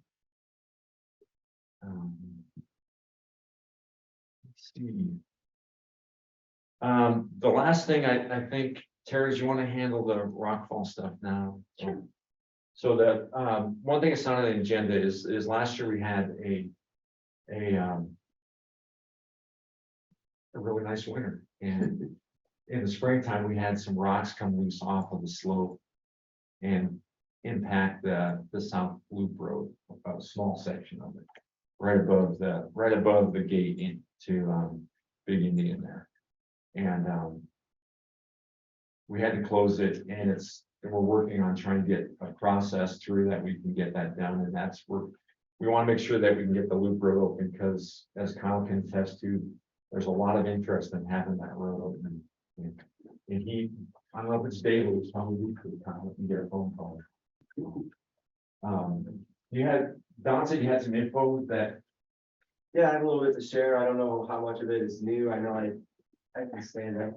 Let's see. The last thing I think, Terry, you want to handle the rockfall stuff now? Sure. So that one thing that's not on the agenda is last year we had a really nice winter, and in the springtime we had some rocks come loose off of the slope and impact the South Loop Road, a small section of it, right above the gate into Big Indian there, and we had to close it, and we're working on trying to get a process through that we can get that done, and that's where we want to make sure that we can get the loop road open, because as Kyle can attest to, there's a lot of interest in having that road open. And I don't know if it's David, it's probably we could Kyle, if you get a phone call. Don said you had some info that. Yeah, I have a little bit to share. I don't know how much of it is new. I know I can stand up.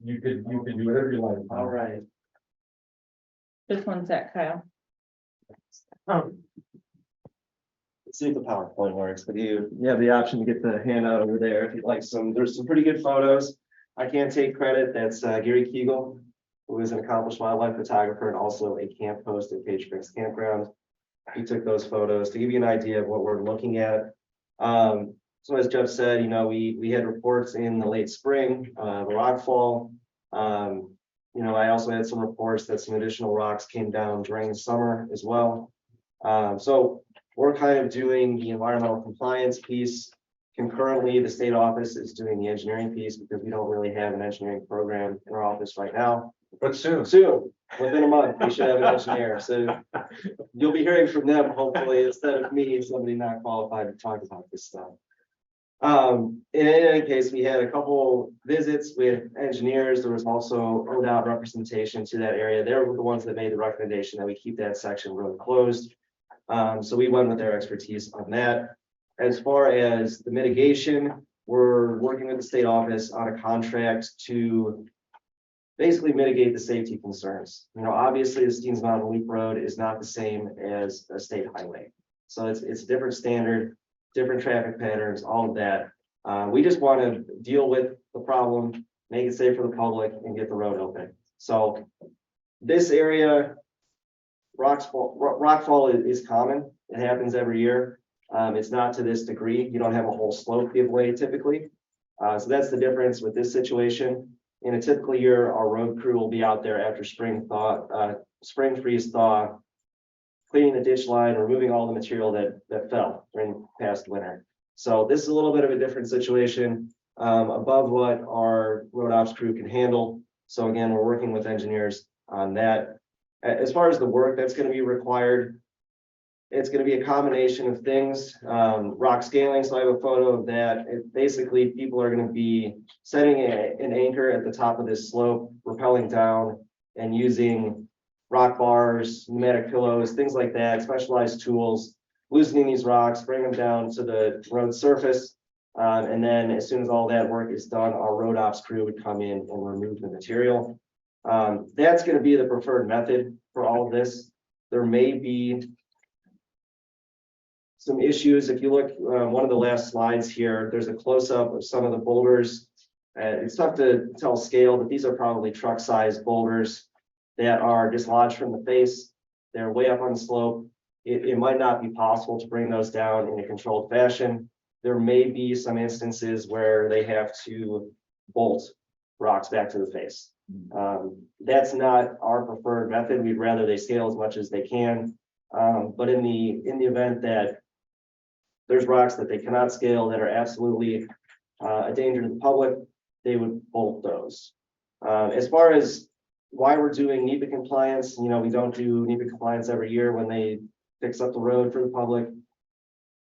You can do whatever you like. All right. Just one sec, Kyle. Let's see if the PowerPoint works, but you have the option to get the handout over there if you'd like there's some pretty good photos. I can't take credit. That's Gary Kegel, who is an accomplished wildlife photographer and also a camp host at Page Springs Campground. He took those photos to give you an idea of what we're looking at. So as Jeff said, we had reports in the late spring, the rockfall. I also had some reports that some additional rocks came down during the summer as well. So we're kind of doing the environmental compliance piece. Concurrently, the state office is doing the engineering piece, because we don't really have an engineering program in our office right now. But soon, within a month, we should have an engineer. So you'll be hearing from them, hopefully, instead of me, somebody not qualified to talk about this stuff. In any case, we had a couple visits with engineers. There was also ODOT representation to that area. They were the ones that made the recommendation that we keep that section road closed. So we went with their expertise on that. As far as the mitigation, we're working with the state office on a contract to basically mitigate the safety concerns. Obviously the Steens Mountain Loop Road is not the same as a state highway. So it's a different standard, different traffic patterns, all of that. We just want to deal with the problem, make it safe for the public, and get the road open. So this area, rockfall is common. It happens every year. It's not to this degree. You don't have a whole slope give way typically. So that's the difference with this situation. In a typical year, our road crew will be out there after spring freeze thaw, cleaning the ditch line, removing all the material that fell during past winter. So this is a little bit of a different situation, above what our road ops crew can handle. So again, we're working with engineers on that. As far as the work that's going to be required, it's going to be a combination of things. Rock scaling, so I have a photo of that. Basically, people are going to be setting an anchor at the top of this slope, rappelling down, and using rock bars, pneumatic pillows, things like that, specialized tools, loosening these rocks, bring them down to the road surface. And then as soon as all that work is done, our road ops crew would come in and remove the material. That's going to be the preferred method for all of this. There may be some issues. If you look, one of the last slides here, there's a close-up of some of the boulders. It's tough to tell scale, but these are probably truck-sized boulders that are dislodged from the face. They're way up on the slope. It might not be possible to bring those down in a controlled fashion. There may be some instances where they have to bolt rocks back to the face. That's not our preferred method. We'd rather they scale as much as they can. But in the event that there's rocks that they cannot scale that are absolutely a danger to the public, they would bolt those. As far as why we're doing NEPA compliance, you know, we don't do NEPA compliance every year when they fix up the road for the public.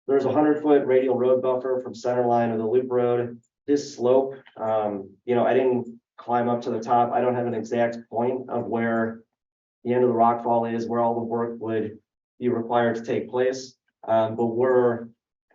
There's a 100-foot radial road buffer from center line of the loop road. This slope, you know, I didn't climb up to the top. I don't have an exact point of where the end of the rock fall is, where all the work would be required to take place. But we're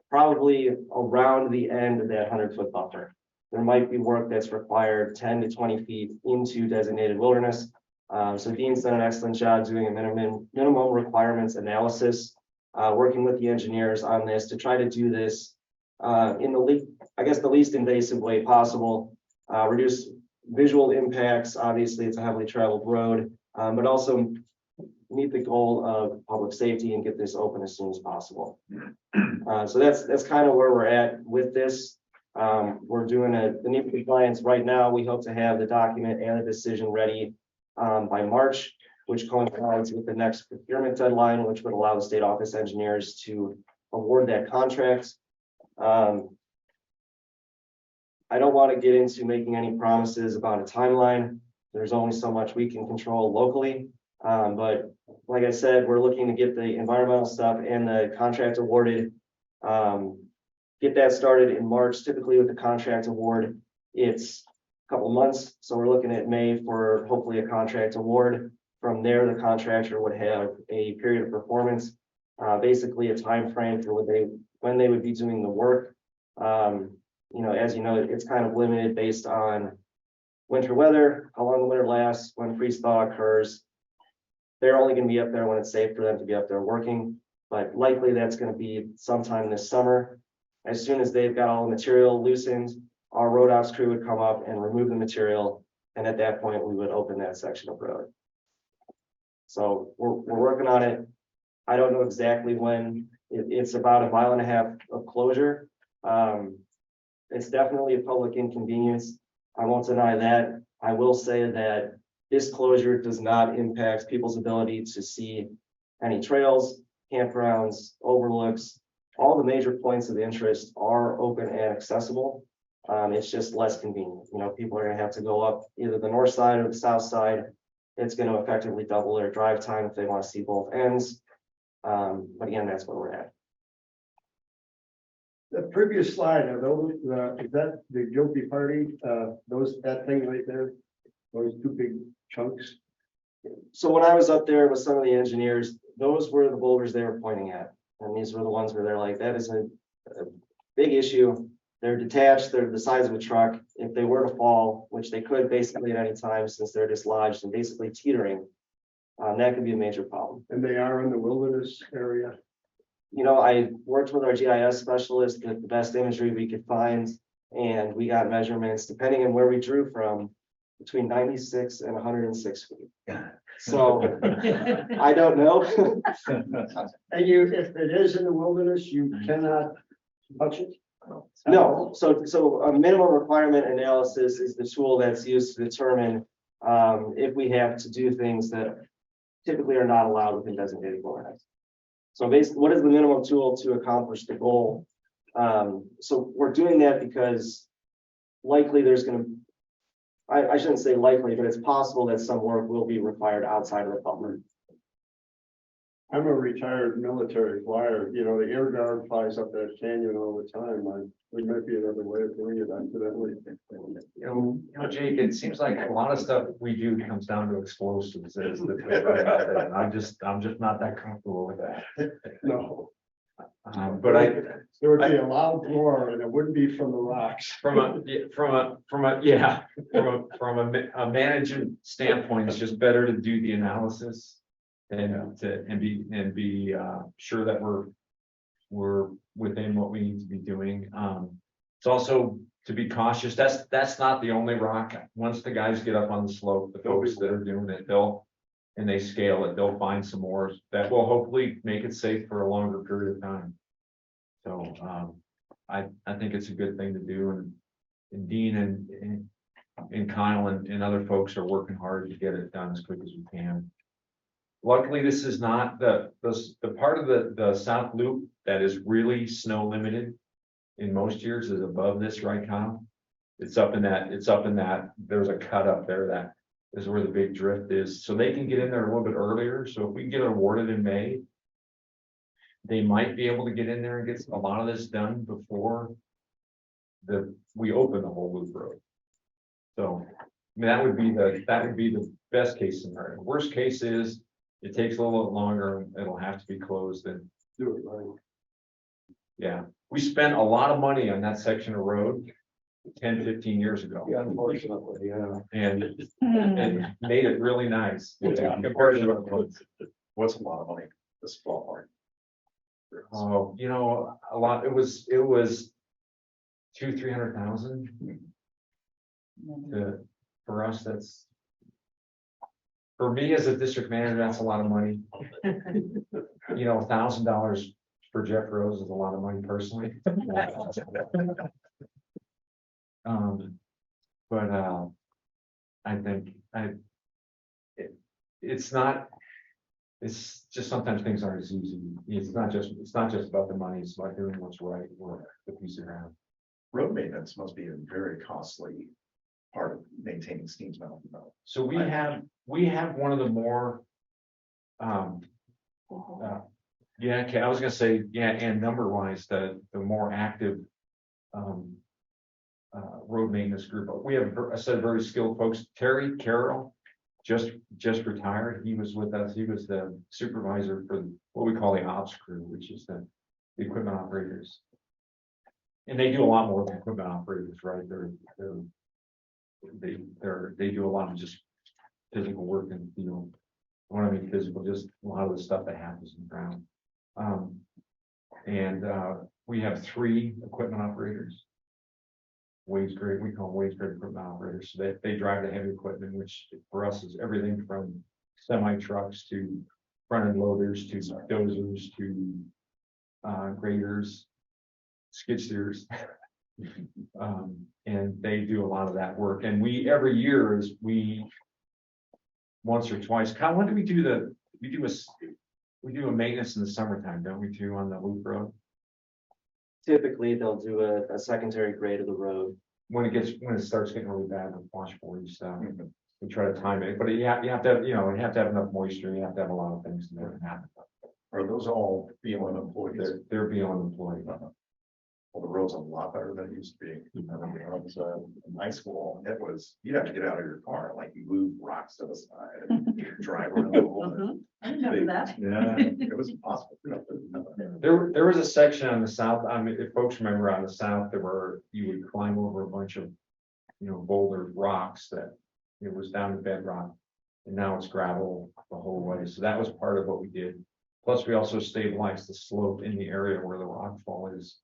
probably around the end of that 100-foot buffer. There might be work that's required 10 to 20 feet into designated wilderness. So Dean's done an excellent job doing a minimum requirements analysis, working with the engineers on this to try to do this in the least invasive way possible, reduce visual impacts. Obviously, it's a heavily traveled road, but also meet the goal of public safety and get this open as soon as possible. So that's kind of where we're at with this. We're doing the NEPA compliance right now. We hope to have the document and the decision ready by March, which coincides with the next procurement deadline, which would allow the state office engineers to award that contract. I don't want to get into making any promises about a timeline. There's only so much we can control locally. But like I said, we're looking to get the environmental stuff and the contract awarded. Get that started in March. Typically with the contract award, it's a couple months. So we're looking at May for hopefully a contract award. From there, the contractor would have a period of performance, basically a time frame for when they would be doing the work. You know, as you know, it's kind of limited based on winter weather, how long the winter lasts, when freeze thaw occurs. They're only going to be up there when it's safe for them to be up there working, but likely that's going to be sometime this summer. As soon as they've got all the material loosened, our road ops crew would come up and remove the material, and at that point we would open that section of road. So we're working on it. I don't know exactly when. It's about 1.5 miles of closure. It's definitely a public inconvenience. I won't deny that. I will say that this closure does not impact people's ability to see any trails, campgrounds, overlooks. All the major points of interest are open and accessible. It's just less convenient. You know, people are going to have to go up either the north side or the south side. It's going to effectively double their drive time if they want to see both ends. But again, that's where we're at. The previous slide, are those, is that the guilty party? That thing right there, those two big chunks? So when I was up there with some of the engineers, those were the boulders they were pointing at. And these were the ones where they're like, that is a big issue. They're detached, they're the size of a truck. If they were to fall, which they could basically at any time since they're dislodged and basically teetering, that could be a major problem. And they are in the wilderness area? You know, I worked with our GIS specialist, the best imagery we could find, and we got measurements depending on where we drew from between 96 and 106 feet. So I don't know. And if it is in the wilderness, you cannot touch it? No, so a minimum requirement analysis is the tool that's used to determine if we have to do things that typically are not allowed within designated wilderness. So basically, what is the minimum tool to accomplish the goal? So we're doing that because likely there's going to, I shouldn't say likely, but it's possible that some work will be required outside of the buffer. I'm a retired military flyer. You know, the air guard flies up that canyon all the time. We might be another way of doing it accidentally. You know, Jake, it seems like a lot of stuff we do comes down to explosives. And I'm just not that comfortable with that. No. But there would be a loud roar and it wouldn't be from the rocks. From a management standpoint, it's just better to do the analysis and be sure that we're within what we need to be doing. It's also to be cautious. That's not the only rock. Once the guys get up on the slope, the folks that are doing it, they scale it, they'll find some more that will hopefully make it safe for a longer period of time. So I think it's a good thing to do, and Dean and Kyle and other folks are working hard to get it done as quick as we can. Luckily, this is not the part of the south loop that is really snow limited. In most years is above this, right, Kyle? It's up in that, there's a cut up there that is where the big drift is. So they can get in there a little bit earlier. So if we get awarded in May, they might be able to get in there and get a lot of this done before we open the whole loop road. So I mean, that would be the best case scenario. Worst case is it takes a little bit longer and it'll have to be closed and Do it right. yeah. We spent a lot of money on that section of road 10, 15 years ago. Yeah, unfortunately, yeah. And made it really nice. Yeah. Compared to what it was. What's a lot of money, this ballpark? Oh, you know, a lot, it was 200,000-300,000. For us, that's, for me as a district manager, that's a lot of money. You know, $1,000 for Jeff Rose is a lot of money personally. But I think it's just sometimes things aren't as easy. It's not just about the money, it's about doing what's right or the piece of ground. Road maintenance must be a very costly part of maintaining Steens Mountain though. So we have one of the more yeah, okay, I was gonna say, yeah, and number wise, the more active road maintenance group. We have a set of very skilled folks. Terry Carroll just retired. He was with us. He was the supervisor for what we call the ops crew, which is the equipment operators. And they do a lot more than equipment operators, right? They do a lot of just physical work in the field. When I mean physical, just a lot of the stuff that happens in the ground. We have 3 equipment operators. Wage grade, we call them wage grade equipment operators. So they drive the heavy equipment, which for us is everything from semi trucks to front end loaders to dozers to graders, skid steers. And they do a lot of that work. And every year once or twice. Kyle, when do we do we do a maintenance in the summertime, don't we, too, on the loop road? Typically, they'll do a secondary grade of the road. When it starts getting really bad with washboard stuff, we try to time it, but you have to have, you have enough moisture, you have to have a lot of things to make it happen. Are those all BLM employees? They're BLM employees. Well, the road's a lot better than it used to be. I remember I was in high school, it was, you'd have to get out of your car, like you move rocks to the side and drive around the whole. I remember that. Yeah, it was impossible. There was a section on the south, I mean, if folks remember on the south, you would climb over a bunch of, boulder rocks that it was down to bedrock. And now it's gravel the whole way. So that was part of what we did. Plus, we also stabilized the slope in the area where the rock fall is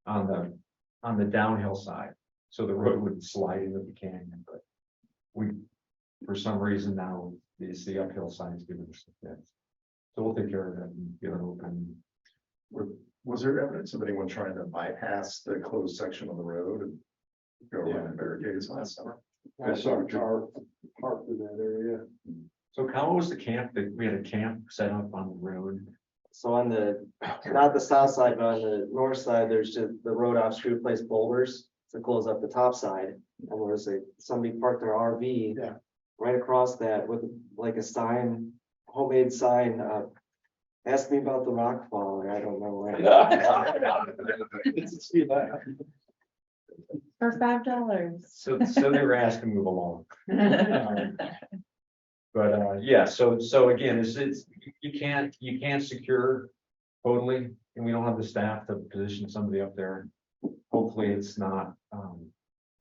on the downhill side. So the road wouldn't slide into the canyon, but for some reason now, it's the uphill side is giving us the fix. So we'll take care of that and get it open. Was there evidence of anyone trying to bypass the closed section of the road and go around the barricades last summer? I saw a car parked in that area. So how was the camp? We had a camp set up on the road. So on not the south side, but on the north side, there's just the road ops crew placed boulders to close up the top side. And there was somebody parked their RV right across that with like a sign, homemade sign, ask me about the rock fall, or I don't know where. For $5. So they were asked to move along. But yeah, so again, it's you can't secure totally, and we don't have the staff to position somebody up there. Hopefully, it's not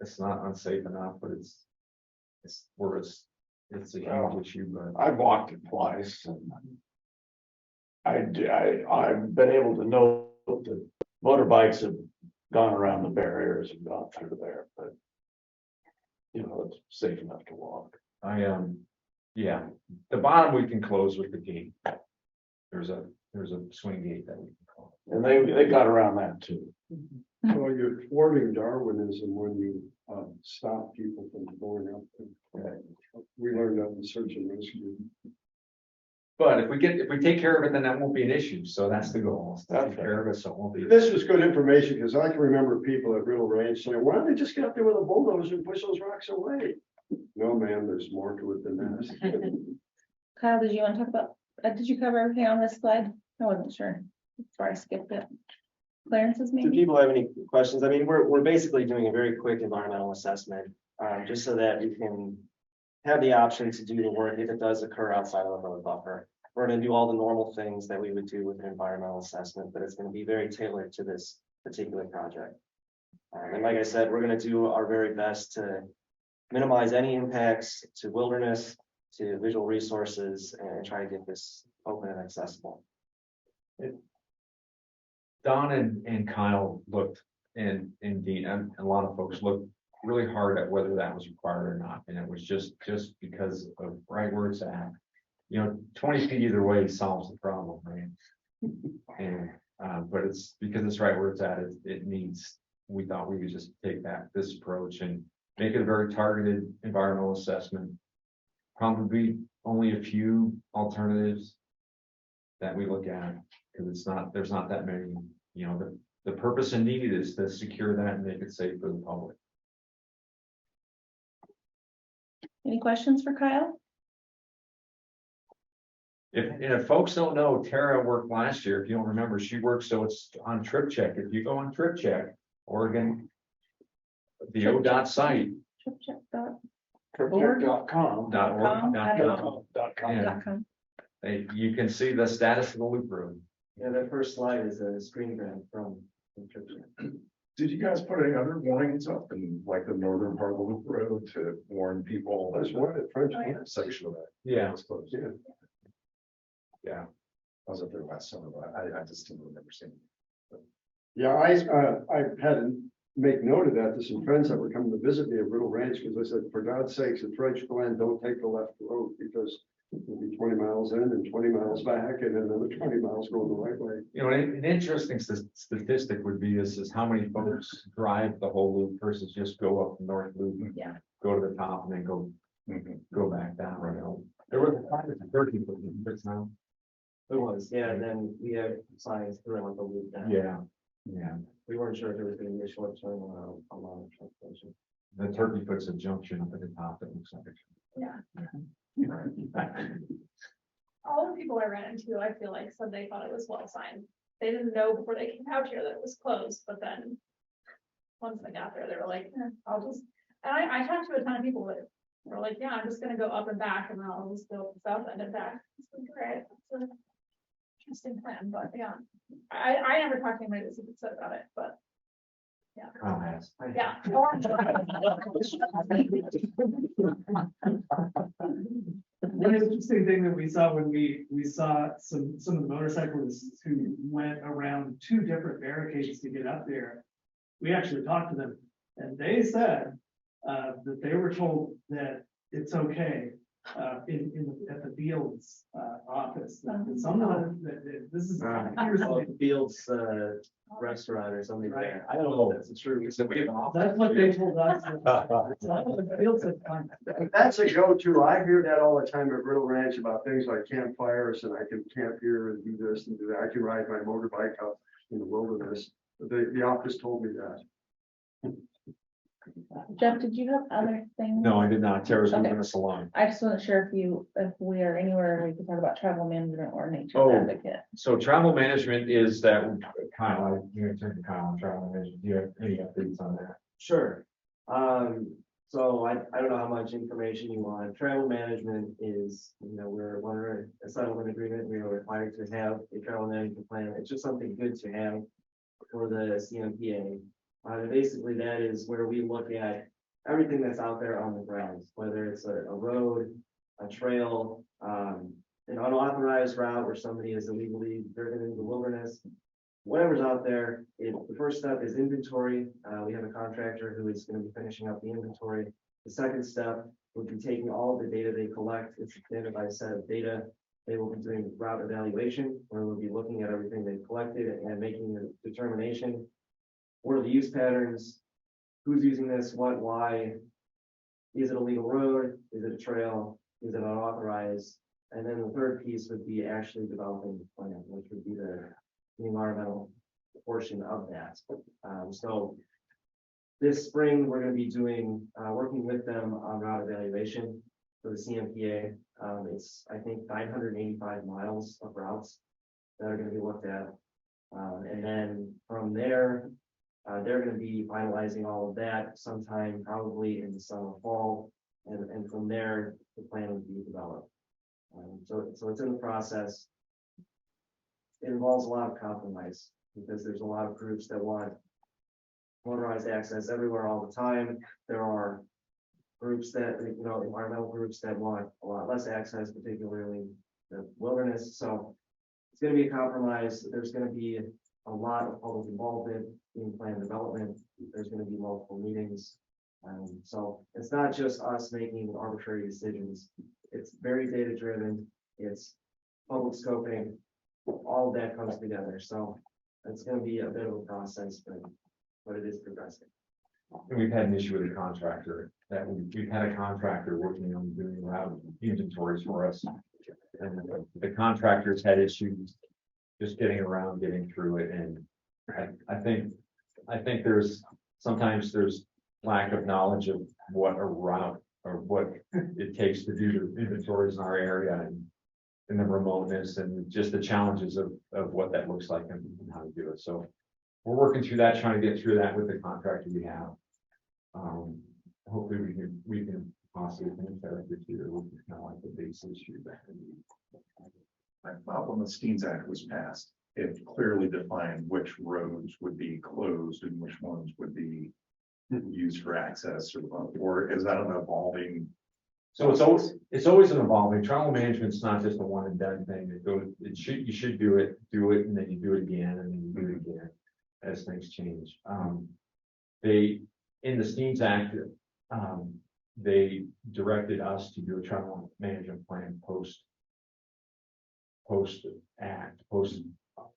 unsafe enough, but it's a huge issue. But I've walked it twice, and I've been able to know that motorbikes have gone around the barriers and gone through there, but it's safe enough to walk. Yeah, the bottom we can close with the gate. There's a swing gate that we can close. And they got around that too. So you're thwarting Darwinism when you stop people from going up. We learned that in search and rescue. But if we take care of it, then that won't be an issue. So that's the goal. is to Take Okay. care of it, so it won't be. This is good information, because I can remember people at Riddle Ranch saying, why don't they just get up there with a bulldozer and push those rocks away? No, man, there's more to it than that. Kyle, did you want to talk about, did you cover everything on this slide? I wasn't sure. Sorry, I skipped it. Clearances Do maybe? people have any questions? I mean, we're basically doing a very quick environmental assessment, just so that we can have the option to do the work if it does occur outside of the road buffer. We're gonna do all the normal things that we would do with an environmental assessment, but it's gonna be very tailored to this particular project. And like I said, we're gonna do our very best to minimize any impacts to wilderness, to visual resources, and try to get this open and accessible. Don and Kyle looked, and Dean, and a lot of folks looked really hard at whether that was required or not. And it was just because of right where it's at. 20 feet either way solves the problem, right? And, but it's because it's right where it's at, we thought we could just take this approach and make it a very targeted environmental assessment. Probably only a few alternatives that we look at, because there's not that many. The purpose and need is to secure that and make it safe for the public. Any questions for Kyle? If folks don't know, Tara worked last year. If you don't remember, she worked, so it's on Trip Check. If you go on Trip Check, Oregon, the Trip ODOT Check. site. Tripcheck.com. .com. You can see the status of the loop road. Yeah, that first slide is a screen grab from. Did you guys put any other warnings up in like the northern part of the loop road to warn people? There's one at French. Section of that. Yeah. Was closed. Yeah. Yeah. I was up there last summer, but I just didn't remember seeing it. Yeah, I had to make note of that to some friends that were coming to visit me at Riddle Ranch, because I said, for God's sakes, at French Glen, don't take the left road, because it'll be 20 miles in and 20 miles back, and then another 20 miles going the right way. An interesting statistic would be is how many folks drive the whole loop versus just go up the north loop. Yeah. Go to the top and then go back down. There was a 30 foot now. It was, yeah, and then we have signs throughout the loop now. Yeah. We weren't sure if there was gonna be a short term or a long transportation. The turkey puts a junction up at the top that looks like Yeah. All the people I ran into, I feel like said they thought it was well signed. They didn't know before they came out here that it was closed, but then once they got there, they were like, I'll just, and I talked to a ton of people that were like, yeah, I'm just gonna go up and back and then I'll just go up the south end and back. It's like, great. It's an interesting plan, but yeah, I never talked to anybody that's upset about it, but yeah. Yeah. One interesting thing that we saw when we saw some of the motorcyclists who went around 2 different barricades to get up there. We actually talked to them, and they said that they were told that it's okay at the Fields office. That someone that this is Fields restaurant or something like that. I don't know if that's true. That's what they told us. Fields said, fine. That's a go-to. I hear that all the time at Riddle Ranch about things like campfires, and I can camp here and do this and do that. I can ride my motorbike out in the wilderness. The office told me that. Jeff, did you have other things? No, I did not. Tara's Okay. moving us along. I just wasn't sure if we are anywhere we could talk about travel management or nature Oh. advocate. So travel management is that, Kyle, you're gonna turn to Kyle on travel management. Do you have any updates on that? Sure. So I don't know how much information you want. Travel management is, we're under a settlement agreement. We are required to have a travel management plan. It's just something good to have for the CMPA. Basically, that is where we look at everything that's out there on the grounds, whether it's a road, a trail, an unauthorized route where somebody is illegally driven into the wilderness. Whatever's out there, the first step is inventory. We have a contractor who is going to be finishing up the inventory. The second step would be taking all of the data they collect. It's a standardized set of data. They will be doing route evaluation, where we'll be looking at everything they've collected and making a determination. What are the use patterns? Who's using this? What? Why? Is it a legal road? Is it a trail? Is it unauthorized? And then the third piece would be actually developing the plan, which would be the environmental portion of that. So this spring, we're gonna be doing, working with them on route evaluation for the CMPA. It's, I think, 585 miles of routes that are gonna be looked at. And then from there, they're gonna be finalizing all of that sometime probably in the summer, fall. And from there, the plan will be developed. So it's in the process. It involves a lot of compromise because there's a lot of groups that want motorized access everywhere all the time. There are groups that, environmental groups that want a lot less access, particularly the wilderness. So it's going to be a compromise. There's going to be a lot of public involvement in plan development. There's going to be multiple meetings. So it's not just us making arbitrary decisions. It's very data driven. It's public scoping. All of that comes together. So it's going to be a bit of a process, but it is progressing. And we've had an issue with a contractor that we've had a contractor working on doing route inventories for us. And the contractors had issues just getting around, getting through it. And I think sometimes there's lack of knowledge of what a route or what it takes to do the inventories in our area and the remoteness and just the challenges of what that looks like and how to do it. So we're working through that, trying to get through that with the contractor we have. Hopefully we can possibly finish that this year, which is kind of like the base issue. I thought when the Steens Act was passed, it clearly defined which roads would be closed and which ones would be used for access, or is that an evolving? So it's always an evolving. Travel management's not just a one and done thing. You should do it, and then you do it again, and then you do it again as things change. In the Steens Act, they directed us to do a travel management plan post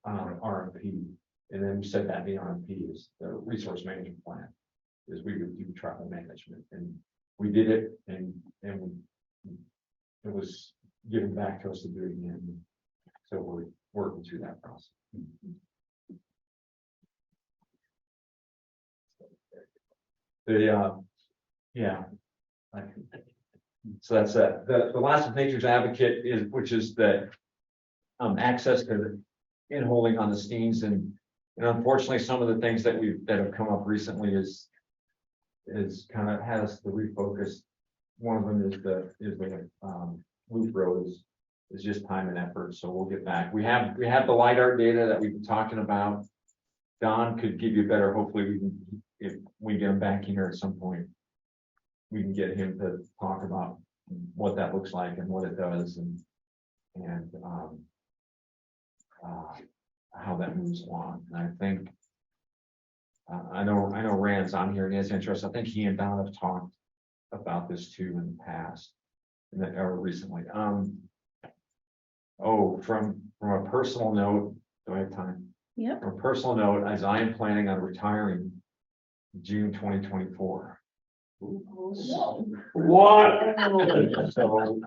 RMP, and then we said that the RMP is the resource management plan, is we would do travel management, and we did it, and it was given back to us to do it again. So we're working through that process. So that's that. The last of Nature's Advocate which is that access to the in-holding on the Steens, and unfortunately some of the things that have come up recently is kind of has the refocus. One of them is the loop road is just time and effort. So we'll get back. We have the LiDAR data that we've been talking about. Don could give you better. Hopefully if we get him back here at some point, we can get him to talk about what that looks like and what it does and how that moves along. And I think I know Rand's on here and he has interest. I think he and Don have talked about this too in the past or recently. From a personal note, do I have time? Yeah. From a personal note, as I am planning on retiring June 2024. What? So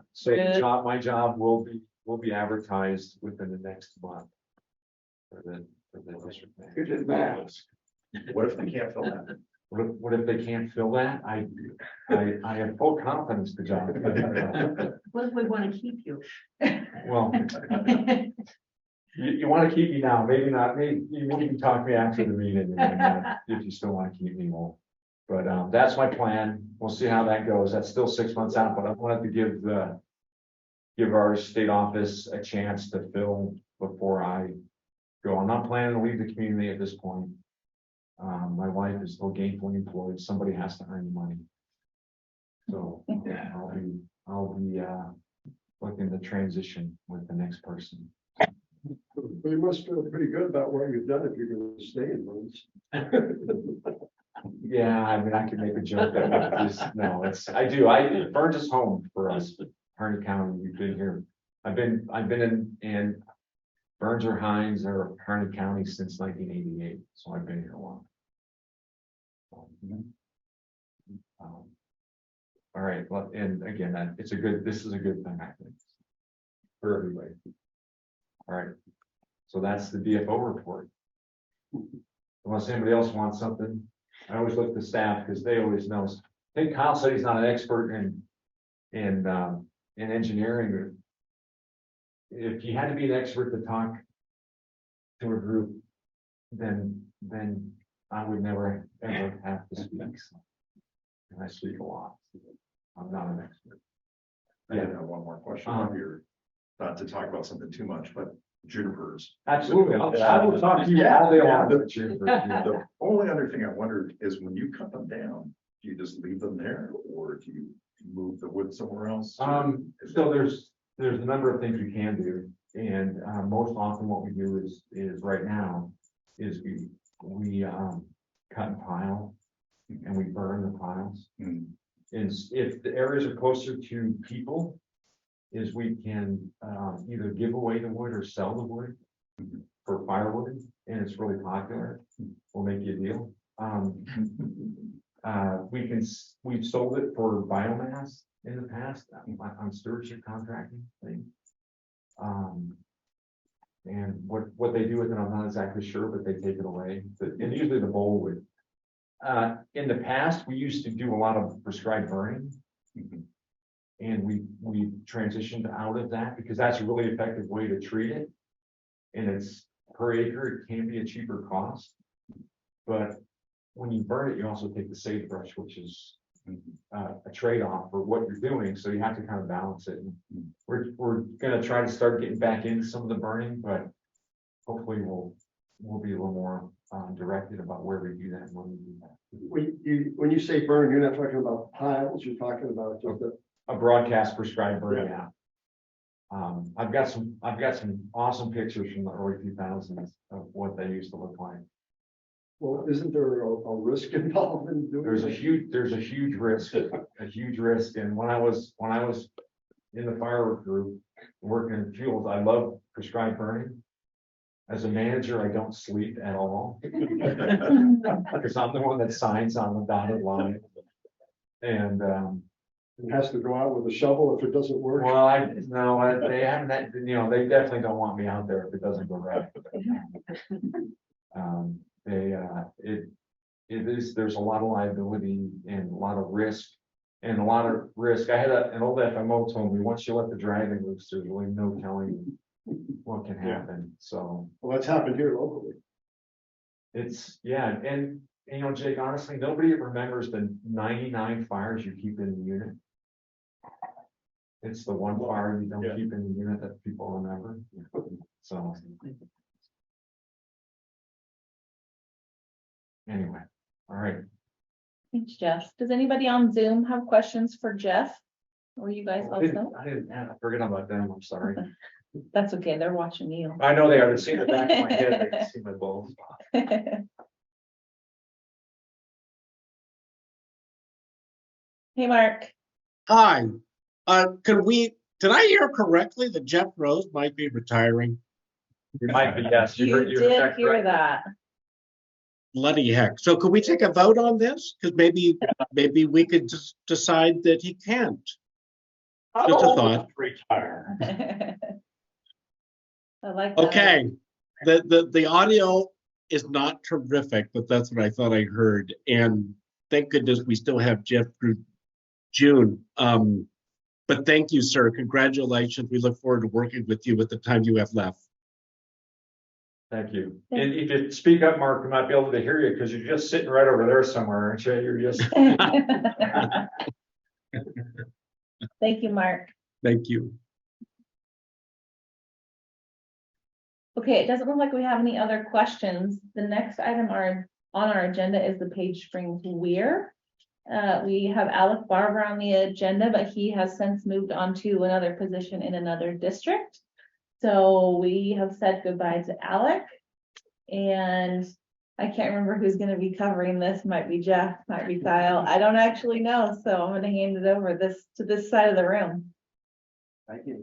my job will be advertised within the next month for the district. Who did that? What if they can't fill that? What if they can't fill that? I have full confidence the job. What if we want to keep you? Well, you want to keep me now, maybe not. Maybe you can talk me after the meeting if you still want to keep me more. But that's my plan. We'll see how that goes. That's still 6 months out, but I wanted to give our state office a chance to fill before I go. I'm not planning to leave the community at this point. My wife is still gainfully employed. Somebody has to earn the money. So I'll be looking to transition with the next person. You must feel pretty good about what you've done if you're going to stay in Burns. Yeah, I mean, I could make a joke that Burns is home for us, Harney County. We've been here. I've been in Burns or Hines or Harney County since 1988, so I've been here a while. All right, well, and again, this is a good thing, I think. for everybody. All right, so that's the DFO report. Unless anybody else wants something, I always look at the staff because they always know. I think Kyle said he's not an expert in engineering. If you had to be an expert to talk to a group, then I would never ever have to speak. So, and I speak a lot. I'm not an expert. I have one more question on here, not to talk about something too much, but junipers. Absolutely. I will talk to you all day long about junipers. Yeah. The only other thing I wondered is when you cut them down, do you just leave them there or do you move the wood somewhere else? So there's a number of things we can do. And most often what we do is right now is we cut and pile and we burn the piles. Is if the areas are closer to people, is we can either give away the wood or sell the wood for firewood, and it's really popular. We'll make you a deal. We've sold it for biomass in the past on stewardship contracting thing. And what they do with it, I'm not exactly sure, but they take it away. And usually the bowl wood. In the past, we used to do a lot of prescribed burning. And we transitioned out of that because that's a really effective way to treat it. And it's per acre, it can be a cheaper cost. But when you burn it, you also take the sagebrush, which is a trade-off for what you're doing. So you have to kind of balance it. And we're gonna try to start getting back into some of the burning, but hopefully we'll be a little more directed about where we do that and when we do that. When you say burn, you're not talking about piles, you're talking about just a broadcast prescribed burn. Yeah. I've got some awesome pictures from the early 2000s of what they used to look like. Well, isn't there a risk involved in doing? There's a huge risk, And when I was in the firework group working in fuels, I love prescribed burning. As a manager, I don't sleep at all because I'm the one that signs on the dotted line. And it has to go out with a shovel if it doesn't work. Well, they haven't. They definitely don't want me out there if it doesn't go right. There's a lot of liability and a lot of risk. I had an old FMO told me once you let the dragon loose, there's really no telling what can happen. So well, that's happened here locally. And Jake, honestly, nobody remembers the 99 fires you keep in the unit. It's the one fire you don't keep in the unit that people remember. So anyway, all right. Thanks, Jeff. Does anybody on Zoom have questions for Jeff? Or you guys also? I forget about them. I'm sorry. That's okay. They're watching you. I know they are. They're seeing the back of my head. They can see my balls. Hey, Mark. Hi, did I hear correctly that Jeff Rose might be retiring? You might be, yes. You did hear that. Bloody heck. So could we take a vote on this? Because maybe we could just decide that he can't. Just a thought. Retire. I like that. Okay, the audio is not terrific, but that's what I thought I heard. And thank goodness we still have Jeff through June. But thank you, sir. Congratulations. We look forward to working with you with the time you have left. Thank you. And if you speak up, Mark, we might be able to hear you because you're just sitting right over there somewhere, aren't you? You're just. Thank you, Mark. Thank you. Okay, it doesn't look like we have any other questions. The next item on our agenda is the Page Springs Weir. We have Alec Barber on the agenda, but he has since moved on to another position in another district. So we have said goodbye to Alec, and I can't remember who's going to be covering this. Might be Jeff, might be Kyle. I don't actually know, so I'm going to hand it over to this side of the room. I can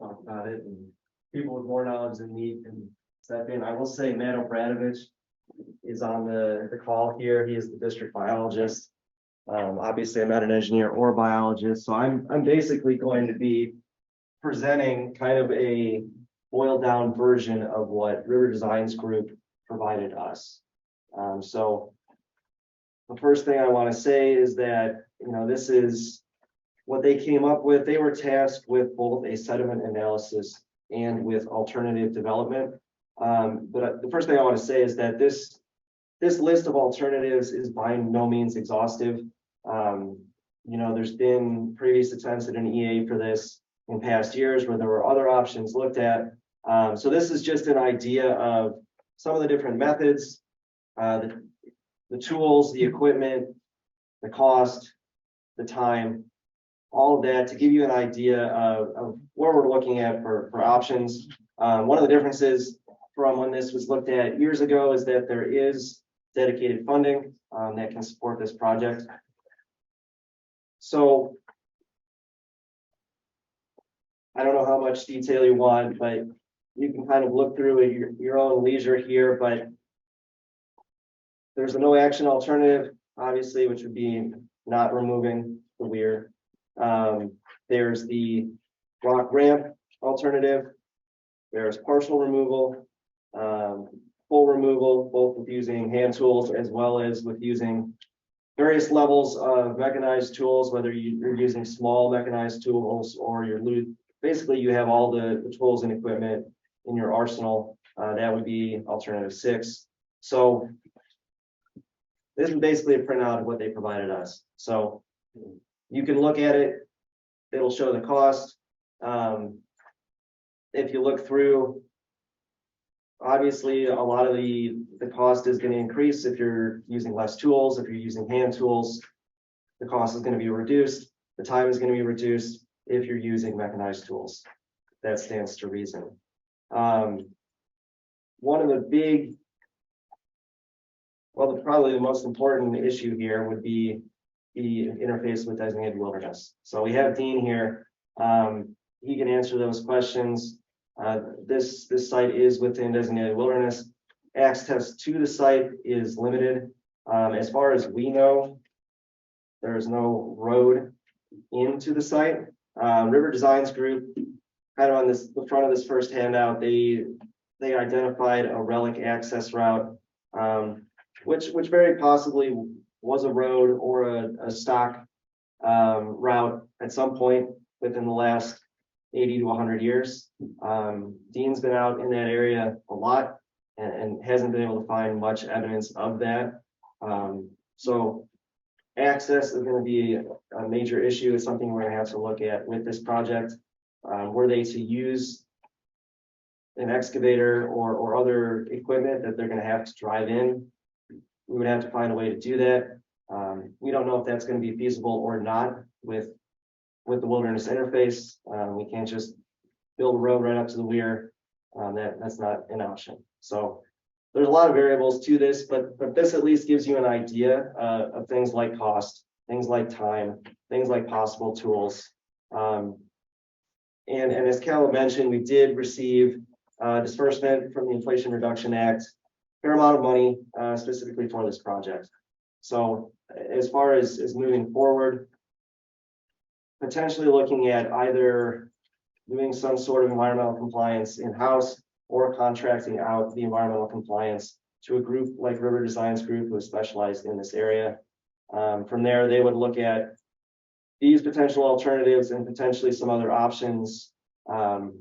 talk about it, and people with more knowledge than me can step in. I will say Matt Obradovich is on the call here. He is the district biologist. Obviously, I'm not an engineer or biologist, so I'm basically going to be presenting kind of a boiled down version of what River Designs Group provided us. So the first thing I want to say is that, this is what they came up with. They were tasked with both a sediment analysis and with alternative development. But the first thing I want to say is that this list of alternatives is by no means exhaustive. There's been previous attempts at an EA for this in past years where there were other options looked at. So this is just an idea of some of the different methods, the tools, the equipment, the cost, the time, all of that to give you an idea of where we're looking at for options. One of the differences from when this was looked at years ago is that there is dedicated funding that can support this project. So I don't know how much detail you want, but you can kind of look through at your own leisure here, but there's a no action alternative, obviously, which would be not removing the weir. There's the rock ramp alternative. There's partial removal, full removal, both with using hand tools as well as with using various levels of mechanized tools, whether you're using small mechanized tools or basically you have all the tools and equipment in your arsenal. That would be alternative 6. So this is basically a printout of what they provided us. So you can look at it. It'll show the cost. If you look through, obviously a lot of the cost is going to increase if you're using less tools. If you're using hand tools, the cost is going to be reduced. The time is going to be reduced if you're using mechanized tools. That stands to reason. One of the probably the most important issue here would be the interface with designated wilderness. So we have Dean here. He can answer those questions. This site is within designated wilderness. Access to the site is limited. As far as we know, there is no road into the site. River Designs Group, kind of on the front of this first handout, they identified a relic access route, which very possibly was a road or a stock route at some point within the last 80 to 100 years. Dean's been out in that area a lot and hasn't been able to find much evidence of that. So access is going to be a major issue. It's something we're going to have to look at with this project. Were they to use an excavator or other equipment that they're going to have to drive in, we would have to find a way to do that. We don't know if that's going to be feasible or not with the wilderness interface. We can't just build a road right up to the weir. That's not an option. So there's a lot of variables to this, but this at least gives you an idea of things like cost, things like time, things like possible tools. And as Cal mentioned, we did receive disbursement from the Inflation Reduction Act, fair amount of money specifically for this project. So as far as moving forward, potentially looking at either doing some sort of environmental compliance in-house or contracting out the environmental compliance to a group like River Designs Group, who is specialized in this area. From there, they would look at these potential alternatives and potentially some other options, and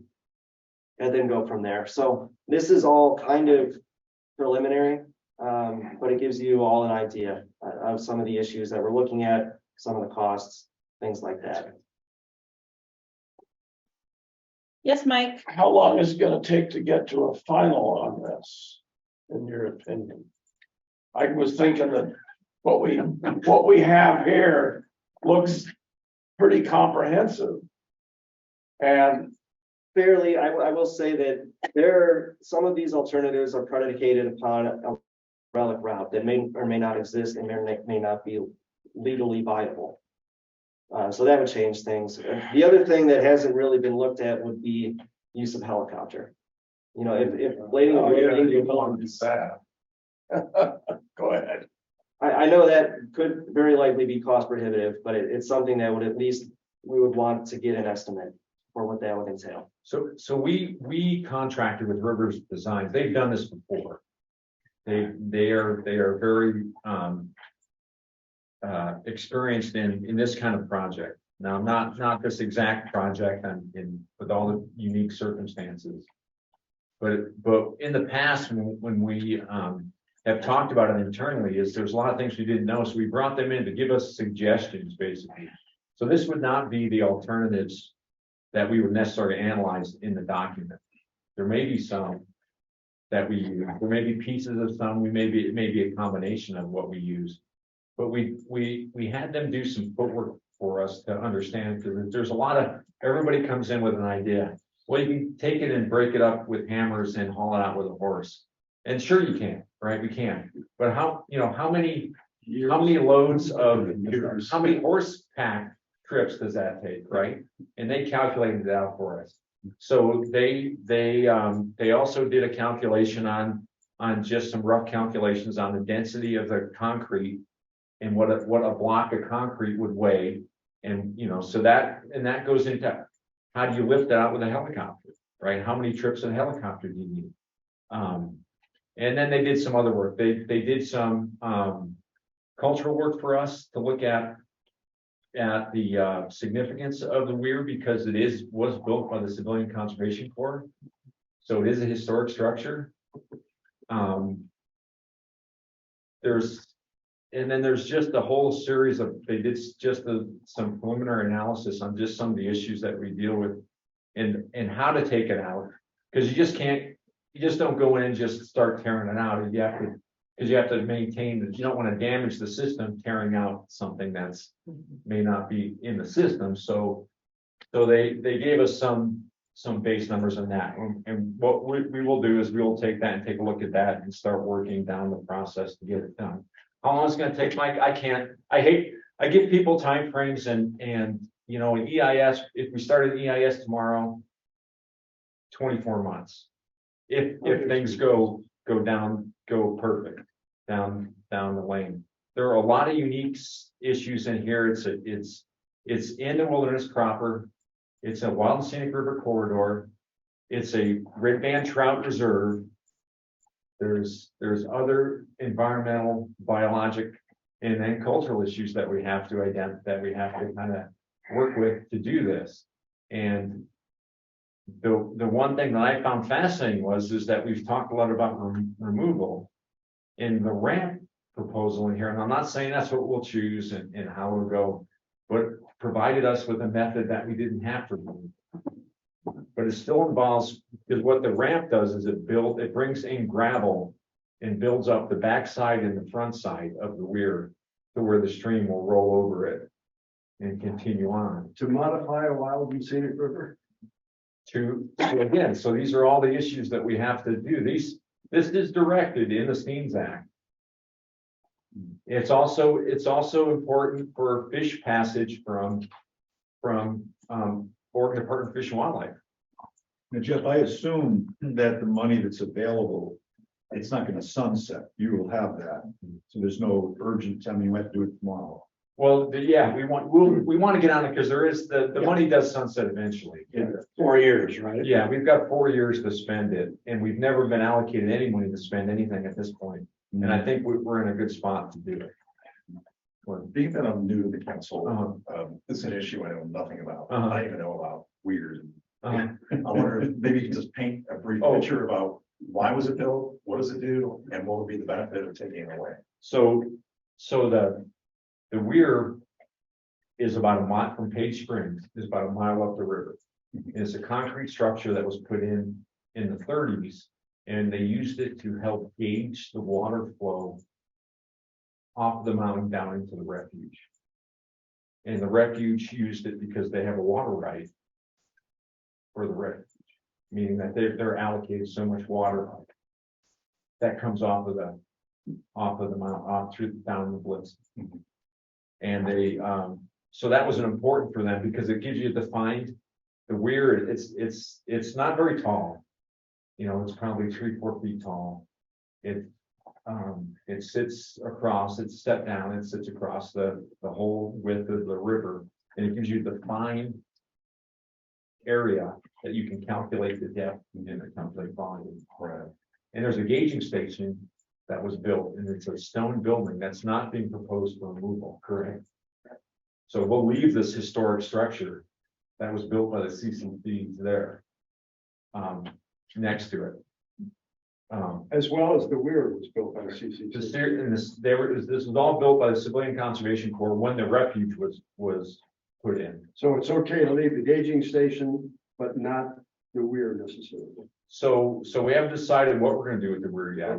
then go from there. So this is all kind of preliminary, but it gives you all an idea of some of the issues that we're looking at, some of the costs, things like that. Yes, Mike. How long is it going to take to get to a final on this, in your opinion? I was thinking that what we have here looks pretty comprehensive. And fairly, I will say that some of these alternatives are predicated upon a relic route that may or may not exist and may not be legally viable. So that would change things. The other thing that hasn't really been looked at would be use of helicopter. If blading go ahead. I know that could very likely be cost prohibitive, but it's something that would at least we would want to get an estimate. for what that would entail. So we contracted with Rivers Designs. They've done this before. They are very experienced in this kind of project. Now, not this exact project with all the unique circumstances. But in the past, when we have talked about it internally, there's a lot of things we didn't know. So we brought them in to give us suggestions, basically. So this would not be the alternatives that we would necessarily analyze in the document. There may be some that we use. There may be pieces of some. It may be a combination of what we use. But we had them do some footwork for us to understand, because there's a lot of, everybody comes in with an idea. Well, you can take it and break it up with hammers and haul it out with a horse. And sure you can, right? We can. But how many loads of, how many horse pack trips does that take, right? And they calculated it out for us. So they also did a calculation on just some rough calculations on the density of the concrete and what a block of concrete would weigh. And so that goes into how do you lift that out with a helicopter, right? How many trips in a helicopter do you need? And then they did some other work. They did some cultural work for us to look at the significance of the weir, because it was built by the Civilian Conservation Corps. So it is a historic structure. There's just a whole series of, they did just some preliminary analysis on just some of the issues that we deal with and how to take it out. Because you just don't go in and just start tearing it out. Because you have to maintain that you don't want to damage the system tearing out something that's may not be in the system. So they gave us some base numbers on that. And what we will do is we will take that and take a look at that and start working down the process to get it done. How long it's going to take, Mike? I give people time frames and in EIS, if we started EIS tomorrow, 24 months. If things go perfect down the lane. There are a lot of unique issues in here. It's in the wilderness proper. It's a wild and scenic river corridor. It's a red band trout reserve. There's other environmental, biologic, and then cultural issues that we have to identify, that we have to kind of work with to do this. And the one thing that I found fascinating is that we've talked a lot about removal in the ramp proposal in here. And I'm not saying that's what we'll choose and how we'll go, but provided us with a method that we didn't have to remove. But it still involves, because what the ramp does is it brings in gravel and builds up the backside and the front side of the weir to where the stream will roll over it and continue on. To modify a wild and scenic river? So these are all the issues that we have to do. This is directed in the Steens Act. It's also important for fish passage from Oregon Department of Fish and Wildlife. Now, Jeff, I assume that the money that's available, it's not going to sunset. You will have that. So there's no urgent, we have to do it tomorrow. Well, we want to get on it because there is the money does sunset eventually. Yeah, 4 years, right? Yeah, we've got 4 years to spend it, and we've never been allocated any money to spend anything at this point. And I think we're in a good spot to do it. Well, being that I'm new to the council, this is an issue I know nothing about. I don't even know about weirs. I wonder if maybe you can just paint a brief picture about why was it built, what does it do, and what would be the benefit of taking it away? So the weir is about a mile from Page Springs, is about a mile up the river. It's a concrete structure that was put in the 30s, and they used it to help gauge the water flow off the mountain down into the refuge. And the refuge used it because they have a water right for the refuge, meaning that they're allocated so much water that comes off of the mountain, down the blitz. And they so that was important for them because it gives you defined the weir. It's not very tall, it's probably 3-4 feet tall. It sits across, it's set down, it sits across the whole width of the river, and it gives you defined area that you can calculate the depth and then calculate volume. Right. And there's a gauging station that was built, and it's a stone building that's not being proposed for removal, correct? So we'll leave this historic structure that was built by the CCDs there, next to it. As well as the weir was built by CCC. This was all built by the Civilian Conservation Corps when the refuge was put in. So it's okay to leave the gauging station, but not the weir necessarily. So we haven't decided what we're gonna do with the weir yet.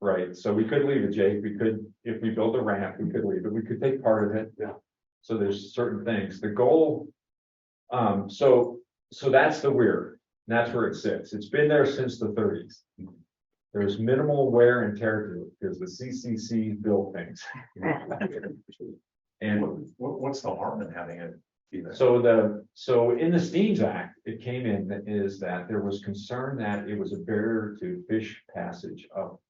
Right, so we could leave it, Jake. We could, if we build a ramp, we could leave it. We could take part of it. Yeah. So there's certain things. The goal, so that's the weir. That's where it sits. It's been there since the 30s. There's minimal wear and tear to it because the CCC built things. And What's the harm in having it be there? so in the Steens Act, it came in that is that there was concern that it was a barrier to fish passage up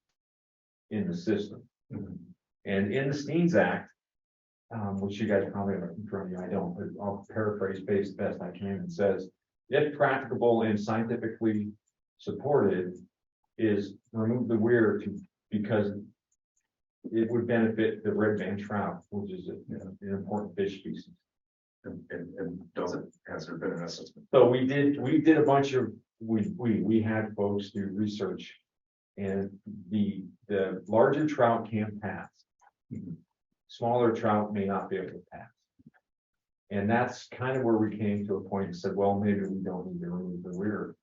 in the system. And in the Steens Act, which you guys probably have in front of you, I don't, but I'll paraphrase best I can, and says, if practicable and scientifically supported, is remove the weir because it would benefit the red band trout, which is an important fish species. And does it, has there been an assessment? So we did a bunch of, we had folks do research, and the larger trout can't pass. Smaller trout may not be able to pass. And that's kind of where we came to a point and said, well, maybe we don't need to remove the weir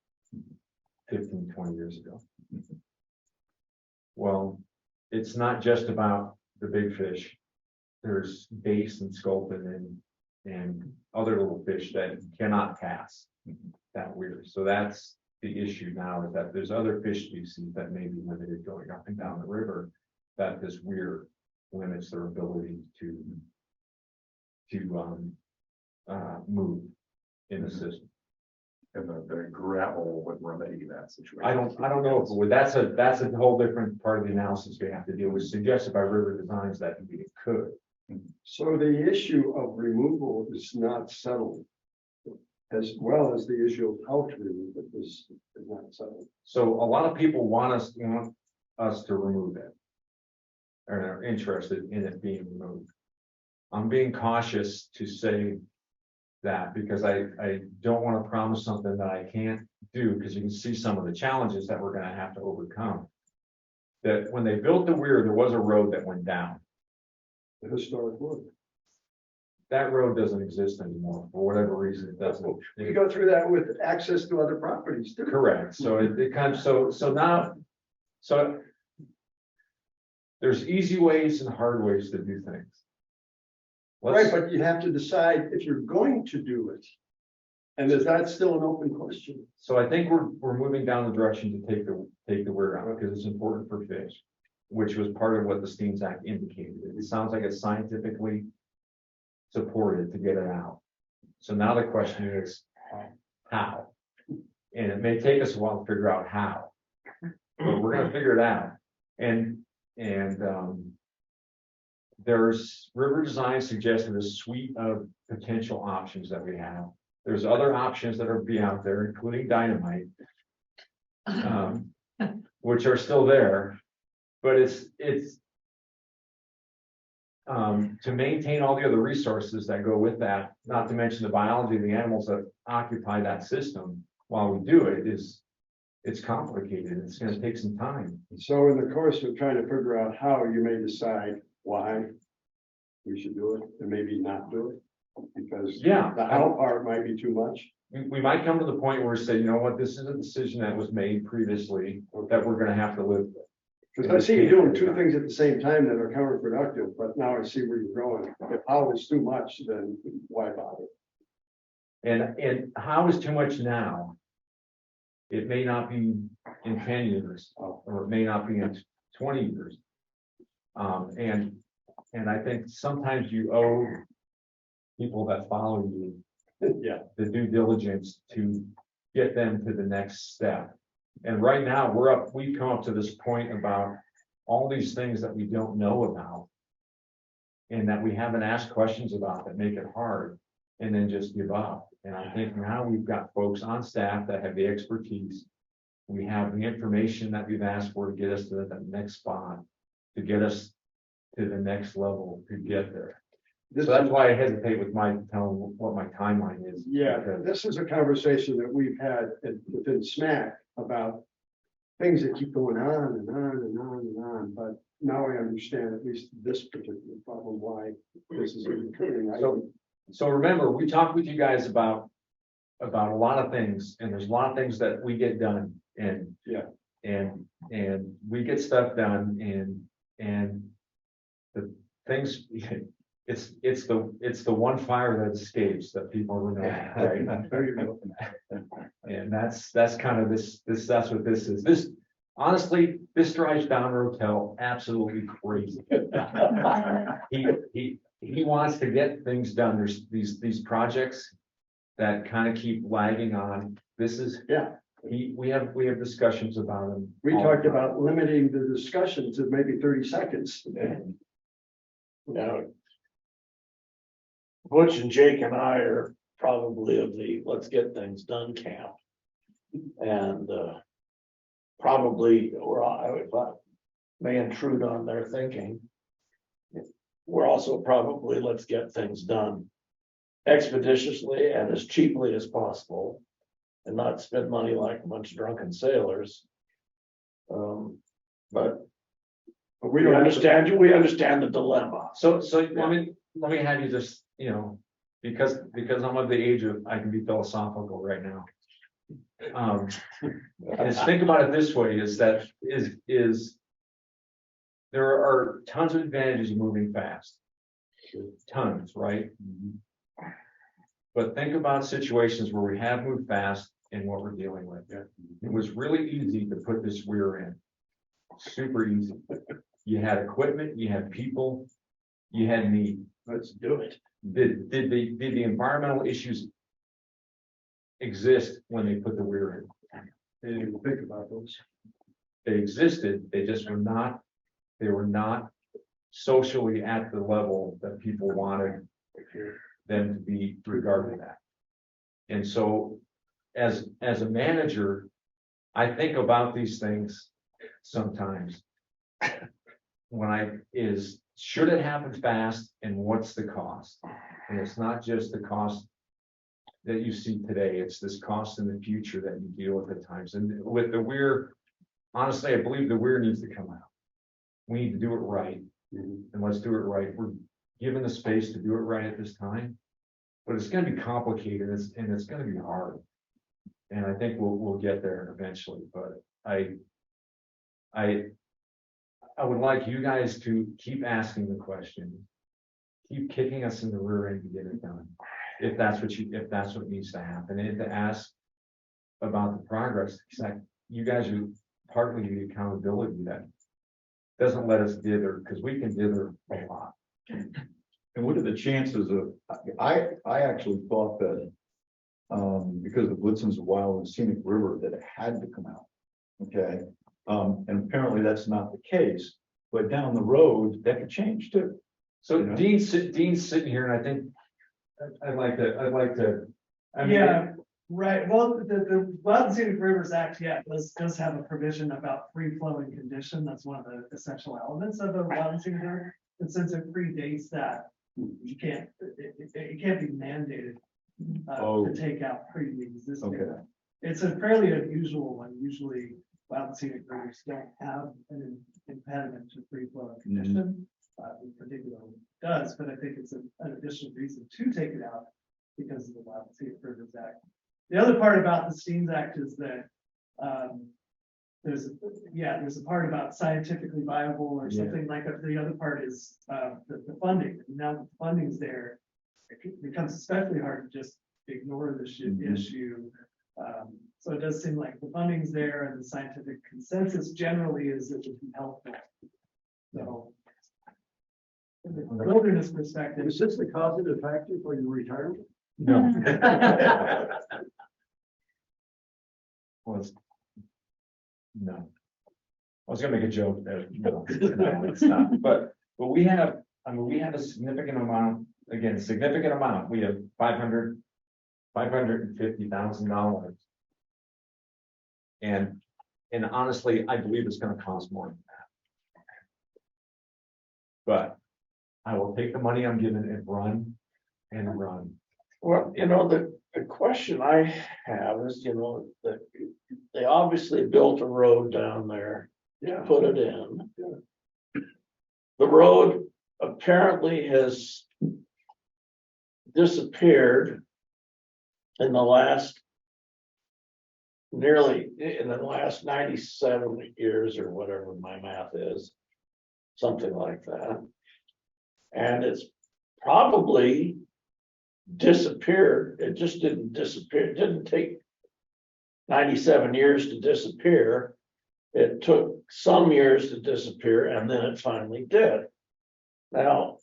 15, 20 years ago. Well, it's not just about the big fish. There's bass and sculpin and other little fish that cannot pass that weir. So that's the issue now, is that there's other fish species that may be limited going up and down the river, that this weir limits their ability to move in the system. And the gravel would remedy that situation. I don't know if it would. That's a whole different part of the analysis we have to deal with, suggested by River Designs that it could. So the issue of removal is not settled, as well as the issue of how to remove it is not settled. So a lot of people want us to remove it, or are interested in it being removed. I'm being cautious to say that because I don't want to promise something that I can't do, because you can see some of the challenges that we're going to have to overcome. That when they built the weir, there was a road that went down. The historic road. That road doesn't exist anymore for whatever reason. It doesn't. You go through that with access to other properties too. Correct. So it kind of so now there's easy ways and hard ways to do things. Right, but you have to decide if you're going to do it. And is that still an open question? So I think we're moving down the direction to take the weir out because it's important for fish, which was part of what the Steens Act indicated. It sounds like it's scientifically supported to get it out. So now the question is how, and it may take us a while to figure out how, but we're going to figure it out. And there's River Design suggested a suite of potential options that we have. There's other options that are be out there, including dynamite, which are still there, but it's to maintain all the other resources that go with that, not to mention the biology of the animals that occupy that system while we do it, it's complicated. It's going to take some time. So in the course of trying to figure out how, you may decide why we should do it and maybe not do it, because the how part might be too much. We might come to the point where we say, you know what, this is a decision that was made previously that we're going to have to live with. Because I see you doing two things at the same time that are counterproductive, but now I see where you're going. If how is too much, then why bother? And how is too much now? It may not be in 10 years, or it may not be in 20 years. And I think sometimes you owe people that follow you the due diligence to get them to the next step. And right now we've come up to this point about all these things that we don't know about and that we haven't asked questions about that make it hard. and then just give up. And I think now we've got folks on staff that have the expertise. We have the information that we've asked for to get us to the next spot, to get us to the next level to get there. So that's why I hesitate with my telling what my timeline is. Yeah, because- this is a conversation that we've had within SMAC about things that keep going on and on and on and on, but now I understand at least this particular problem, why this is occurring. So remember, we talked with you guys about a lot of things, and there's a lot of things that we get done, and and we get stuff done, and the things, it's the one fire that escapes that people remember, right? There you go. And that's kind of that's what this is. This, honestly, this drives Down Hotel absolutely crazy. He wants to get things done. There's these projects that kind of keep lagging on. This is, we have discussions about them. We talked about limiting the discussion to maybe 30 seconds. Now, Butch and Jake and I are probably of the let's get things done camp. And probably, or I may intrude on their thinking. We're also probably let's get things done expeditiously and as cheaply as possible, and not spend money like a bunch of drunken sailors. But we don't understand you. We understand the dilemma. So let me have you just, because I'm of the age of I can be philosophical right now. Is think about it this way: is there are tons of advantages of moving fast, tons, right? But think about situations where we have moved fast and what we're dealing with. It was really easy to put this weir in, super easy. You had equipment, you had people, you had need. Let's do it. Did the environmental issues exist when they put the weir in? They didn't even think about those. They existed, they just were not socially at the level that people wanted them to be regarded at. And so as a manager, I think about these things sometimes should it happen fast, and what's the cost? And it's not just the cost that you see today, it's this cost in the future that you deal with at times. And with the weir, honestly, I believe the weir needs to come out. We need to do it right, and let's do it right. We're given the space to do it right at this time, but it's going to be complicated, and it's going to be hard. And I think we'll get there eventually. But I would like you guys to keep asking the question, keep kicking us in the rear end to get it done, if that's what needs to happen, and to ask about the progress. You guys are partly the accountability that doesn't let us dither, because we can dither a lot. And what are the chances of, I actually thought that because the Blitzens a wild and scenic river, that it had to come out. Okay. And apparently that's not the case, but down the road that could change too. So Dean's sitting here, and I think I'd like to. Yeah, right. Well, the Wild and Scenic Rivers Act, does have a provision about free flowing condition. That's one of the essential elements of the Wild and Scenic River. And since it predates that, you can't, it can't be mandated to take out pre-existing. Okay. It's a fairly unusual one. Usually Wild and Scenic Rivers don't have an impediment to free flowing condition. In particular, it does, but I think it's an additional reason to take it out because of the Wild and Scenic Rivers Act. The other part about the Steens Act is that there's a part about scientifically viable or something like that. The other part is the funding. Now that the funding's there, it becomes especially hard to just ignore the issue. So it does seem like the funding's there, and the scientific consensus generally is that it would be helpful. So, from the wilderness perspective, Is this the causative factor for your retirement? No. No. I was gonna make a joke there. No, it's not. But we have I mean, we have a significant amount, again, significant amount, we have $550,000. And honestly, I believe it's gonna cost more than that. But I will take the money I'm given and run and run. Well, the question I have is, that they obviously built a road down there, Yeah. put it in. The road apparently has disappeared in the last 97 years or whatever my math is, something like that. And it's probably disappeared. It just didn't disappear. It didn't take 97 years to disappear. It took some years to disappear, and then it finally did. Now,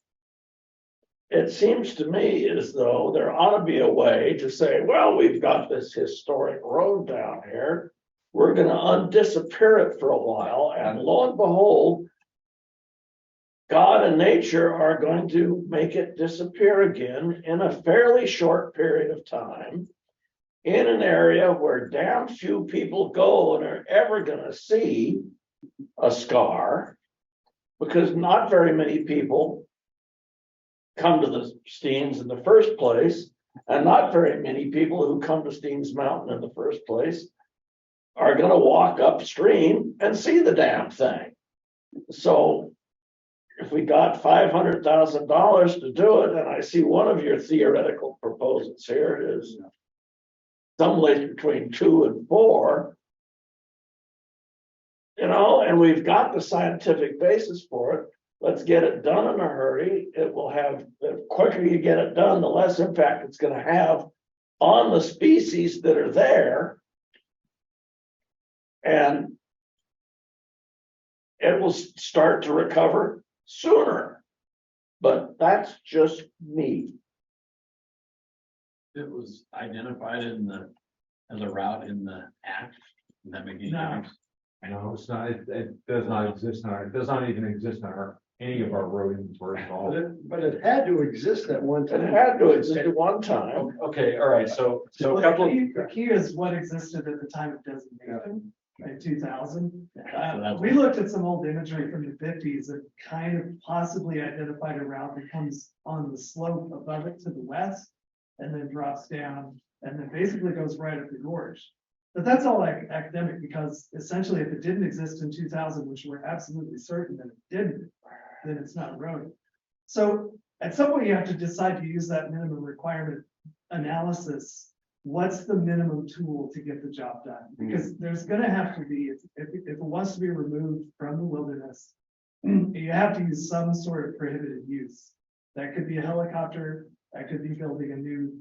it seems to me as though there ought to be a way to say, well, we've got this historic road down here. We're going to undisappear it for a while, and lo and behold, God and nature are going to make it disappear again in a fairly short period of time, in an area where damn few people go and are ever going to see a scar, because not very many people come to the Steens in the first place, and not very many people who come to Steens Mountain in the first place are going to walk upstream and see the damn thing. So if we got $500,000 to do it, and I see one of your theoretical proposals here is someplace between 2 and 4, and we've got the scientific basis for it. Let's get it done in a hurry. It will have, the quicker you get it done, the less impact it's going to have on the species that are there. And it will start to recover sooner. But that's just me. It was identified as a route in the act. Does that make any difference? No, it's not, it does not exist it does not even exist in any of our road inventory at all. But it had to exist at one It time. had to exist at one time. Okay, all right, so Well, a couple. the key is what existed at the time of designation in 2000. that's- We looked at some old imagery from the 50s that kind of possibly identified a route that comes on the slope above it to the west and then drops down and then basically goes right up the gorge. But that's all like academic, because essentially if it didn't exist in 2000, which we're absolutely certain that it didn't, then it's not a road. So at some point you have to decide to use that minimum requirement analysis. What's the minimum tool to get the job done? Because there's going to have to be, if it wants to be removed from the wilderness, you have to use some sort of prohibited use. That could be a helicopter, that could be building a new,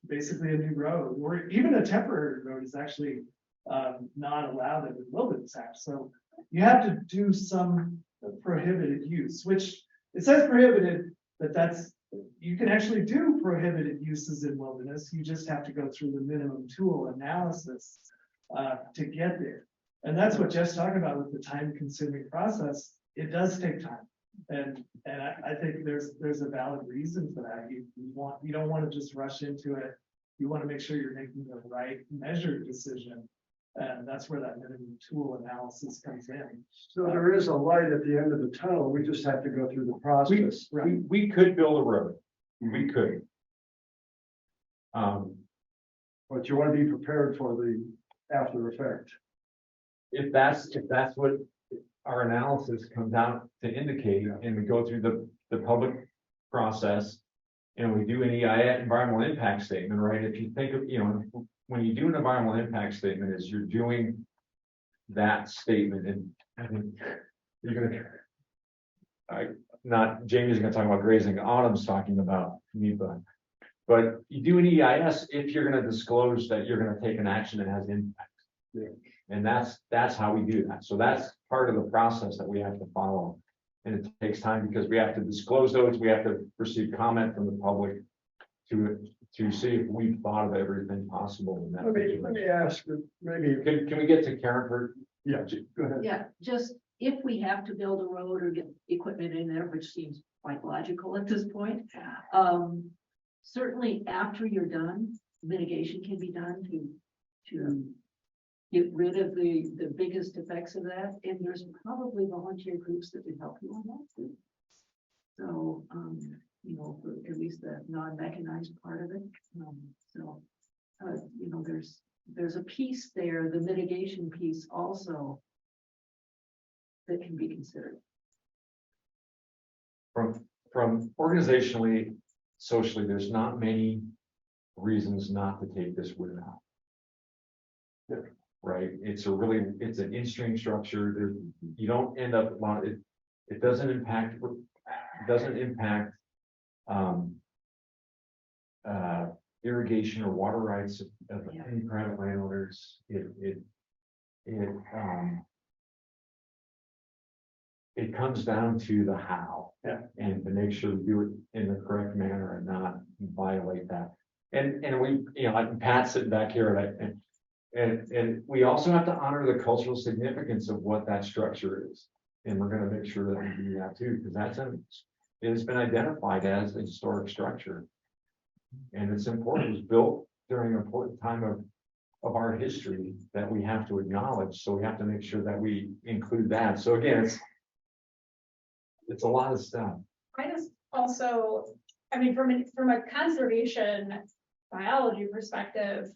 basically a new road, or even a temporary road is actually not allowed in the Wilderness Act. So you have to do some prohibited use, which it says prohibited, but you can actually do prohibited uses in wilderness. You just have to go through the minimum tool analysis to get there. And that's what Jeff's talking about with the time-consuming process. It does take time. And I think there's a valid reason for that. You don't want to just rush into it. You want to make sure you're making the right measured decision. And that's where that minimum tool analysis comes in. So there is a light at the end of the tunnel. We just have to go through the process. We could build a road. We could. But you want to be prepared for the after effect. If that's what our analysis comes out to indicate, and we go through the public process, and we do an EIS, environmental impact statement, right? If you think of, when you do an environmental impact statement, is you're doing that statement, and I think you're gonna, Jamie's gonna talk about grazing, Autumn's talking about NEPA. But you do an EIS if you're gonna disclose that you're gonna take an action that has impact. Yeah. And that's how we do that. So that's part of the process that we have to follow. And it takes time because we have to disclose those, we have to receive comment from the public to see if we've thought of everything possible in that. Let me ask, maybe. Can we get to Karen for? Yeah, go ahead. Yeah, just if we have to build a road or get equipment in there, which seems quite logical at this point. Certainly after you're done, mitigation can be done to get rid of the biggest effects of that. And there's probably volunteer groups that can help you on that too. So, you know, for at least the non-mechanized part of it. You know, there's a piece there, the mitigation piece also that can be considered. From organizationally, socially, there's not many reasons not to take this wood out. Right? It's an in-string structure. You don't end up, it doesn't impact irrigation or water rights of any private landowners. It comes down to the how, and to make sure we do it in the correct manner and not violate that. And we, you know, like Pat's sitting back here, and we also have to honor the cultural significance of what that structure is. And we're going to make sure that we do that too, because it has been identified as a historic structure. And it's important. It was built during an important time of our history that we have to acknowledge. So we have to make sure that we include that. So again, it's a lot of stuff. I just also, I mean, from a conservation biology perspective,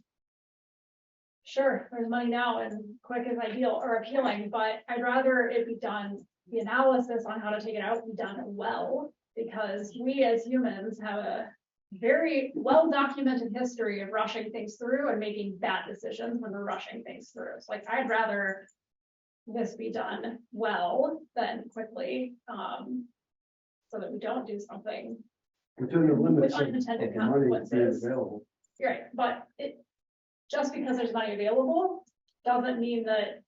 sure, there's money now and quick is ideal or appealing, but I'd rather it be done, the analysis on how to take it out be done well, because we as humans have a very well documented history of rushing things through and making bad decisions when we're rushing things through. So like, I'd rather this be done well than quickly, so that we don't do something Within the limits with of unintended the money being consequences. available. You're right, but just because there's money available doesn't mean that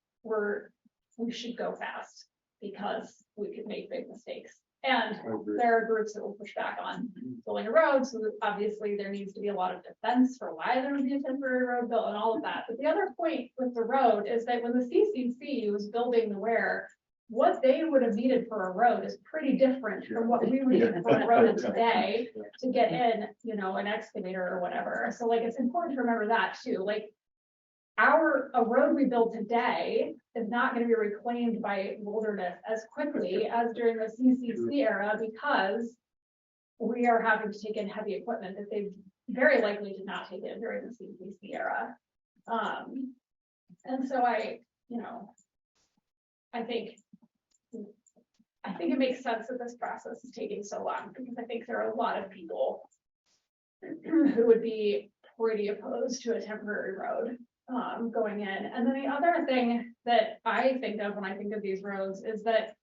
we should go fast, because we could make big mistakes. And there are groups that will push back on building a road, so obviously there needs to be a lot of defense for why there would be a temporary road built and all of that. But the other point with the road is that when the CCC was building the Ware, what they would have needed for a road is pretty different from what we would need for a road today to get in, you know, an excavator or whatever. So like, it's important to remember that too. Like, a road we build today is not going to be reclaimed by wilderness as quickly as during the CCC era, because we are having to take in heavy equipment that they very likely did not take in during the CCC era. And so I think it makes sense that this process is taking so long, because I think there are a lot of people who would be pretty opposed to a temporary road going in. And then the other thing that I think of when I think of these roads is that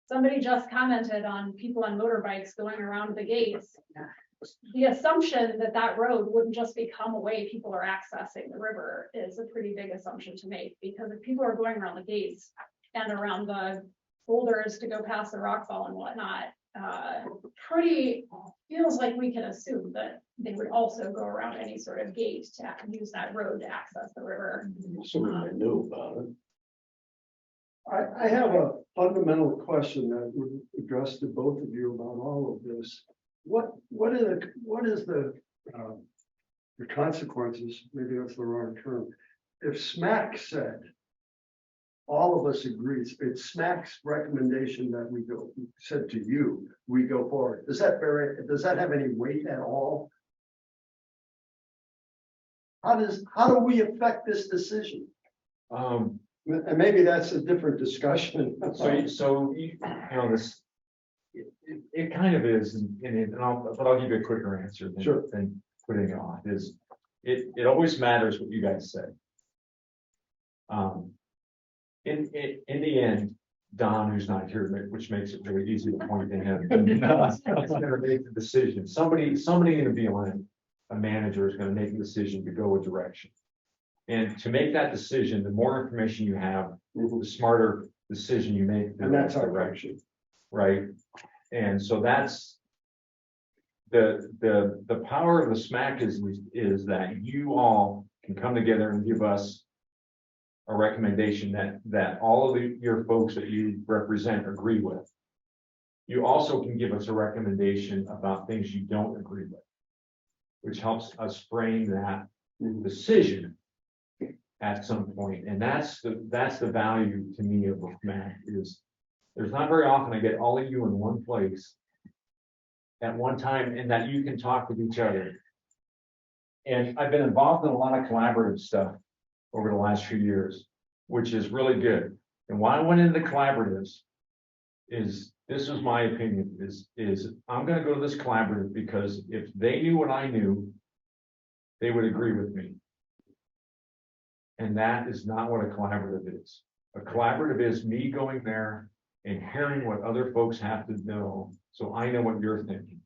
somebody just commented on people on motorbikes going around the gates. The assumption that that road wouldn't just become a way people are accessing the river is a pretty big assumption to make, because if people are going around the gates and around the boulders to go past the rockfall and whatnot, feels like we can assume that they would also go around any sort of gate to use that road to access the river. Assuming they knew about it. I have a fundamental question that would address to both of you about all of this. What is the consequences? Maybe that's the wrong term. If SMAC said, all of us agrees, it's SMAC's recommendation that said to you, we go forward. Does that have any weight at all? How do we affect this decision? And maybe that's a different discussion. So you know, this, it kind of is, but I'll give you a quicker answer than putting it off. It always matters what you guys say. In the end, Don, who's not here, which makes it really easy to point to him, is going to make the decision. Somebody in the BLM, a manager, is going to make a decision to go a direction. And to make that decision, the more information you have, the smarter decision you make. And that's our direction, right? And so that's the power of the SMAC is that you all can come together and give us a recommendation that all of your folks that you represent agree with. you also can give us a recommendation about things you don't agree with, which helps us frame that decision at some point. And that's the value to me of a SMAC is there's not very often I get all of you in one place at one time and that you can talk with each other. And I've been involved in a lot of collaborative stuff over the last few years, which is really good. And why I went into collaboratives is, this was my opinion, is I'm gonna go to this collaborative because if they knew what I knew, they would agree with me. And that is not what a collaborative is. A collaborative is me going there and hearing what other folks have to know, so I know what you're thinking.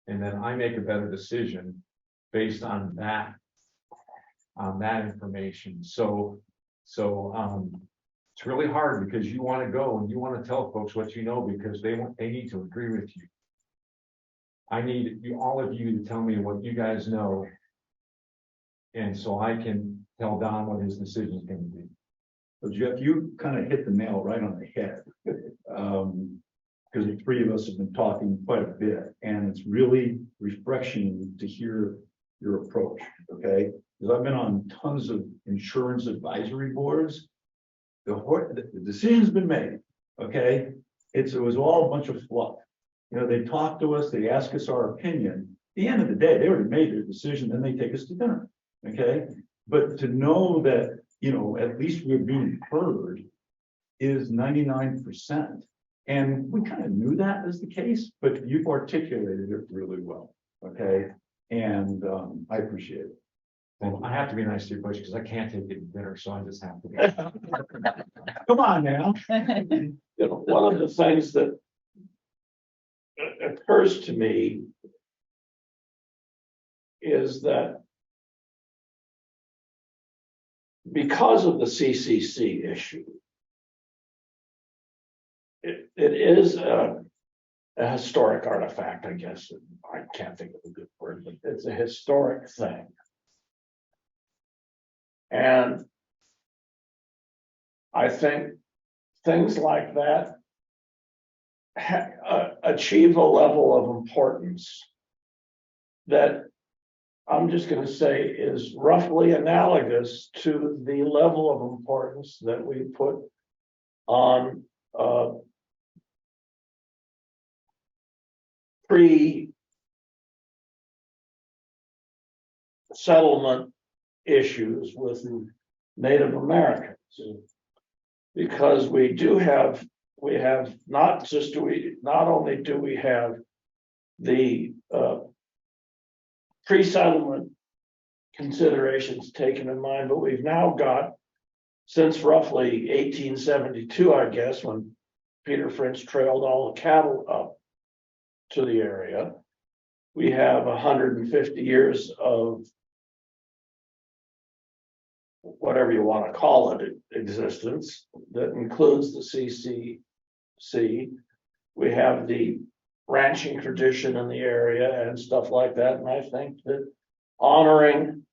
And then I make a better decision based on that information. So it's really hard because you want to go and you want to tell folks what you know because they need to agree with you. I need all of you to tell me what you guys know. And so I can tell Don what his decision is going to be. So Jeff, you kind of hit the nail right on the head. Because the three of us have been talking quite a bit, and it's really refreshing to hear your approach, okay? Because I've been on tons of insurance advisory boards. The decision's been made, okay? It was all a bunch of fluff. You know, they talk to us, they ask us our opinion. At the end of the day, they already made their decision, then they take us to dinner, okay? But to know that, you know, at least we're being heard is 99%. And we kind of knew that was the case, but you've articulated it really well, okay? And I appreciate it. Well, I have to be nice to your coach because I can't take it to dinner, so I just have to. Come on now. You know, one of the things that occurs to me is that because of the CCC issue, it is a historic artifact, I guess. I can't think of a good word, but it's a historic thing. And I think things like that achieve a level of importance that I'm just going to say is roughly analogous to the level of importance that we put on pre-settlement issues with Native Americans, because we have not only do we have the pre-settlement considerations taken in mind, but we've now got, since roughly 1872, I guess, when Peter French trailed all the cattle up to the area, we have 150 years of whatever you want to call it existence that includes the CCC. We have the ranching tradition in the area and stuff like that, and I think that honoring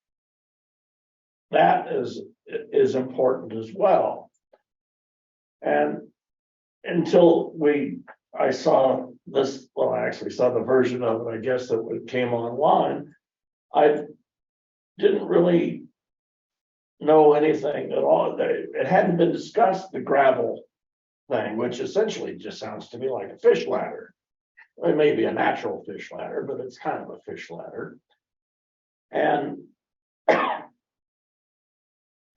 that is important as well. And until I saw this, well, I actually saw the version of it, I guess, that came online, I didn't really know anything at all. It hadn't been discussed, the gravel thing, which essentially just sounds to me like a fish ladder. It may be a natural fish ladder, but it's kind of a fish ladder. And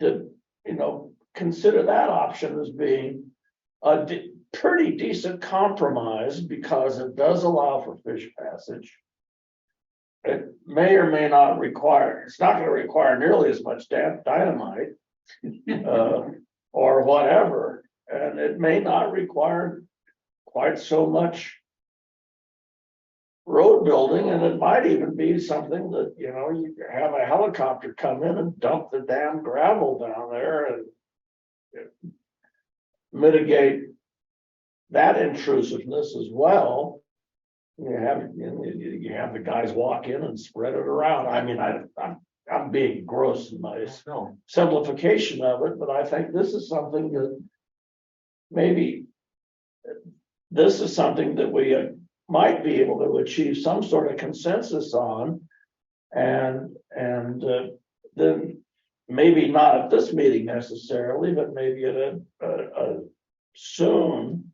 to, you know, consider that option as being a pretty decent compromise because it does allow for fish passage. It may or may not require, it's not going to require nearly as much dynamite or whatever. And it may not require quite so much road building, and it might even be something that, you know, you have a helicopter come in and dump the damn gravel down there and mitigate that intrusiveness as well. You have the guys walk in and spread it around. I mean, I'm being gross in my simplification of it, but I think this is something that maybe this is something that we might be able to achieve some sort of consensus on. And then maybe not at this meeting necessarily, but maybe at a soon,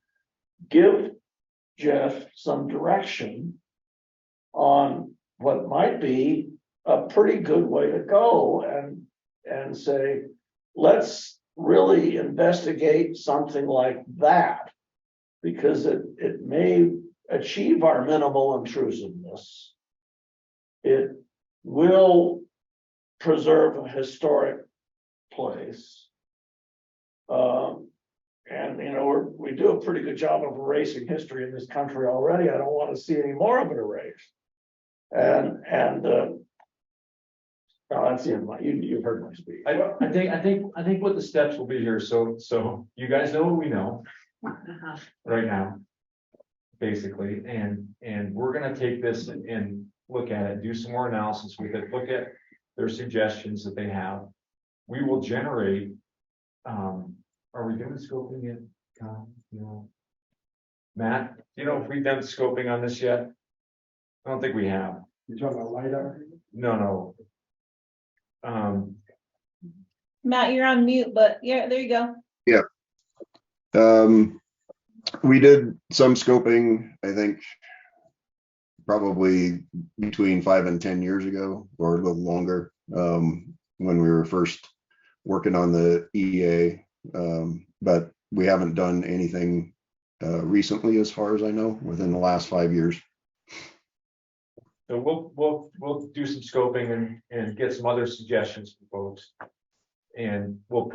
give Jeff some direction on what might be a pretty good way to go, and say, let's really investigate something like that, because it may achieve our minimal intrusiveness. It will preserve a historic place. And you know, we do a pretty good job of erasing history in this country already. I don't want to see any more of it erased. And no, that's the end of my, you've heard my speech. I think what the steps will be here, so you guys know what we know right now, basically, and we're gonna take this and look at it, do some more analysis with it, look at their suggestions that they have. We will generate, are we doing scoping yet? You know, Matt, do you know if we've done scoping on this yet? I don't think we have. You're talking about LiDAR? No. Matt, you're on mute, but yeah, there you go. Yeah. We did some scoping, I think, probably between 5 and 10 years ago, or a little longer, when we were first working on the EA. But we haven't done anything recently, as far as I know, within the last 5 years. So we'll do some scoping and get some other suggestions from folks. And we'll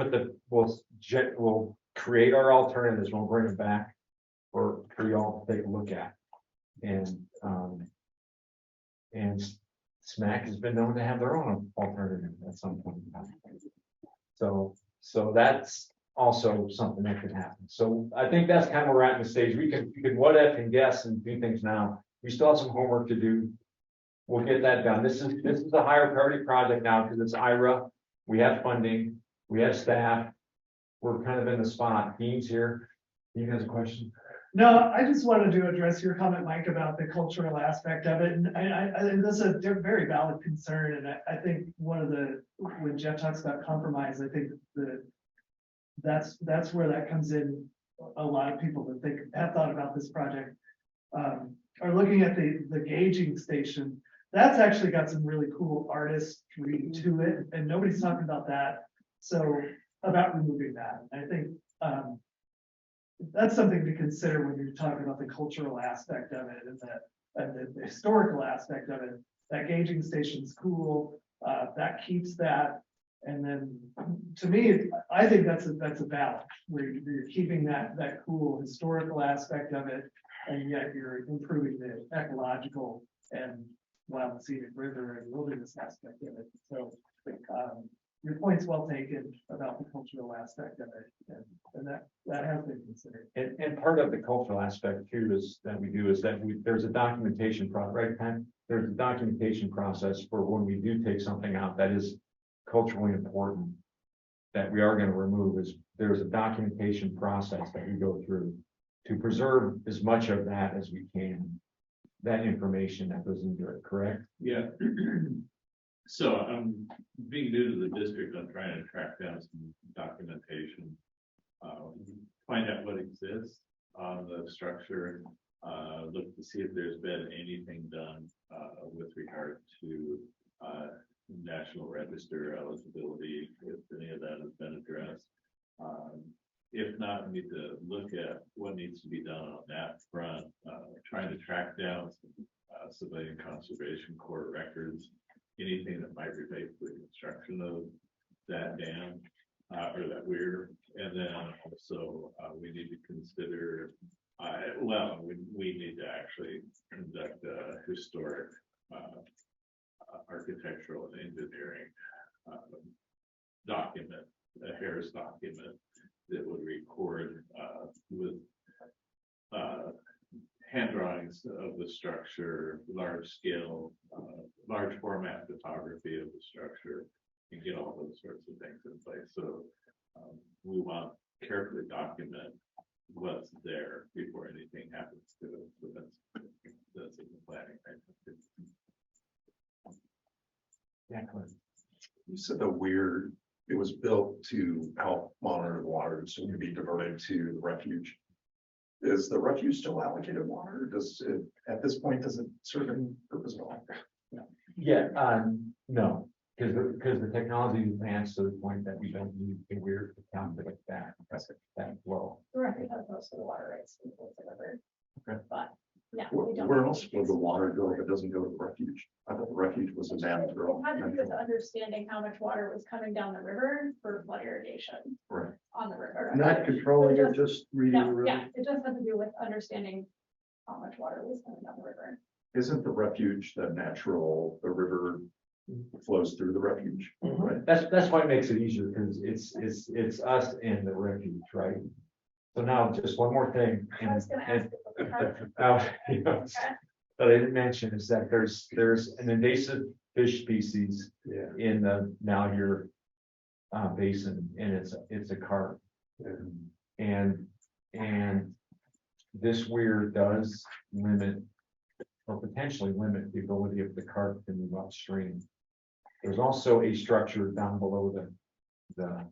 create our alternatives, we'll bring it back for y'all to take a look at. And SMAC has been known to have their own alternative at some point in time. So that's also something that could happen. So I think that's kind of where we're at in the stage. We can what if and guess and do things now. We still have some homework to do. We'll get that done. This is a higher priority project now because it's IRA. We have funding, we have staff. We're kind of in the spot. Dean's here. Dean has a question. No, I just wanted to address your comment, Mike, about the cultural aspect of it. And I think that's a very valid concern. And I think when Jeff talks about compromise, I think that's where that comes in. A lot of people that have thought about this project are looking at the gauging station. That's actually got some really cool artistry to it, and nobody's talking about that. So about removing that, I think that's something to consider when you're talking about the cultural aspect of it and the historical aspect of it. That gauging station's cool. That keeps that. And then to me, I think that's a balance where you're keeping that cool historical aspect of it, and yet you're improving the ecological and wild scenic river and wilderness aspect of it. So your point's well taken about the cultural aspect of it, and that has been considered. And part of the cultural aspect too is that there's a documentation process, right, Ken? There's a documentation process for when we do take something out that is culturally important that we are going to remove. There's a documentation process that we go through to preserve as much of that as we can. That information that goes into it, correct? Yeah. So I'm being new to the district. I'm trying to track down some documentation, find out what exists on the structure, look to see if there's been anything done with regard to National Register eligibility, if any of that has been addressed. If not, we need to look at what needs to be done on that front, trying to track down some Civilian Conservation Corps records, anything that might relate to the construction of that dam or that weir. And then also we need to consider, we need to actually conduct a historic architectural and engineering document, a Harris document that would record with hand drawings of the structure, large scale, large format photography of the structure, and get all those sorts of things in place. So we want to carefully document what's there before anything happens to it. So that's in the planning. Yeah, Clint. You said it was built to help monitor the water, so to be diverted to the refuge. Is the refuge still allocated water? At this point, does it serve any purpose at all? Yeah, no, because the technology advanced to the point that we don't need a weird account that flow. The refuge has most of the water rights. Okay. But, yeah. we don't- Where else would the water go if it doesn't go to the refuge? I thought the refuge was a It natural. had to do with understanding how much water was coming down the river for flood irrigation Right. on the river. Not controlling it, just reading the No, river. yeah, it just had to do with understanding how much water was coming down the river. Isn't the refuge the river flows through the refuge, right? That's why it makes it easier, because it's us and the refuge, right? So now just one more thing. I was gonna ask about the carp. You know, that I didn't mention is that there's an invasive fish species in the Malheur basin, and it's a carp. And this weir does limit or potentially limit the ability of the carp to move upstream. There's also a structure down below the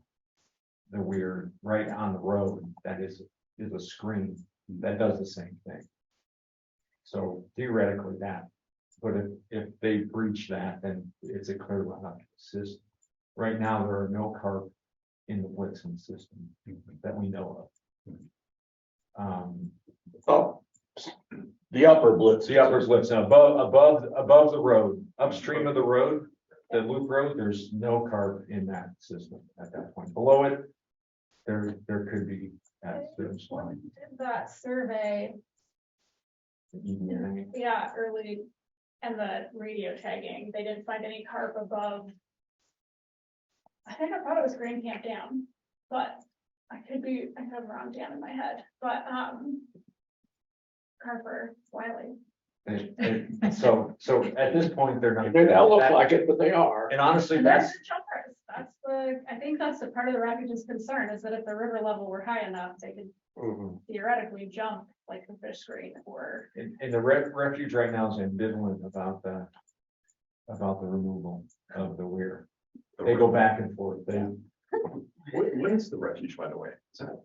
weir right on the road that is a screen that does the same thing. So theoretically but if they breach that, then it's a clear run up to the system. Right now, there are no carp in the Blitzen system that we know of. The upper blitz. The upper blitz, above the road, upstream of the road, the loop road, there's no carp in that system at that point. Below it, there could be. When we did that survey, yeah, early, and the radio tagging, they didn't find any carp above. I thought it was Grand Camp Dam, but I could have wrong dam in my head, but, Carper, Wiley. So at this point, they're not. They don't look like it, but they are. And honestly, And that's. there's the jumpers. I think that's the part of the refuge's concern, is that if the river level were high enough, they could theoretically jump like the fish screen or. And the refuge right now is ambivalent about the removal of the weir. They go back and forth. What is the refuge, by the way? Is that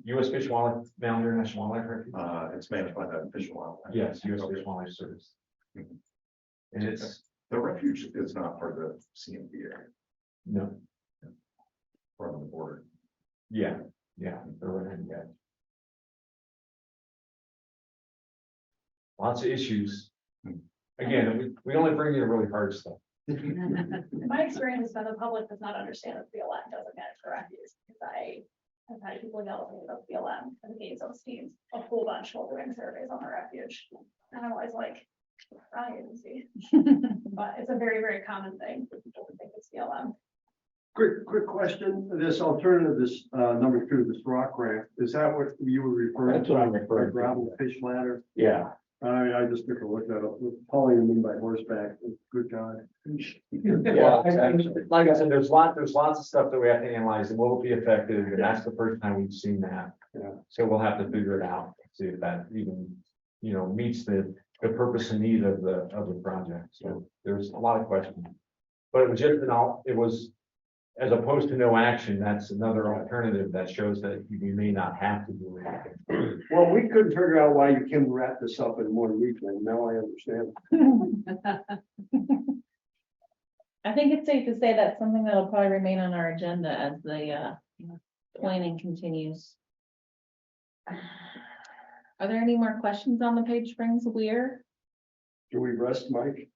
U.S. Fish and Wildlife, Malheur National Wildlife Refuge? it's managed by the Fish and Wildlife. Yes, U.S. Fish and Wildlife Service. And it's, The refuge is not part of the CMP area, no, part of the border. yeah, they're right, yeah. Lots of issues. Again, we only bring you the really hard stuff. My experience has been the public does not understand that BLM doesn't manage the refuge, because I've had people yell at me about BLM and the gates on Steams a whole bunch while doing surveys on the refuge. And I'm always like, wrong agency. But it's a very, very common thing for people to think it's BLM. Quick question, this alternative, this number 2, this rock ramp, is that what you were referring to? That's what I'm referring to. Gravel fish ladder? Yeah. I just took a look at it, hauling them in by horseback, good God. Yeah, like I said, there's lots of stuff that we have to analyze, and will it be effective, and that's the first time we've seen that. Yeah. So we'll have to figure it out, see if that even, meets the purpose and need of the project. So there's a lot of questions. But it was it was, as opposed to no action, that's another alternative that shows that you may not have to do anything. Well, we couldn't figure out why you can wrap this up in 1 week, and now I understand. I think it's safe to say that's something that'll probably remain on our agenda as the planning continues. Are there any more questions on the Page Springs weir? Do we rest, Mike?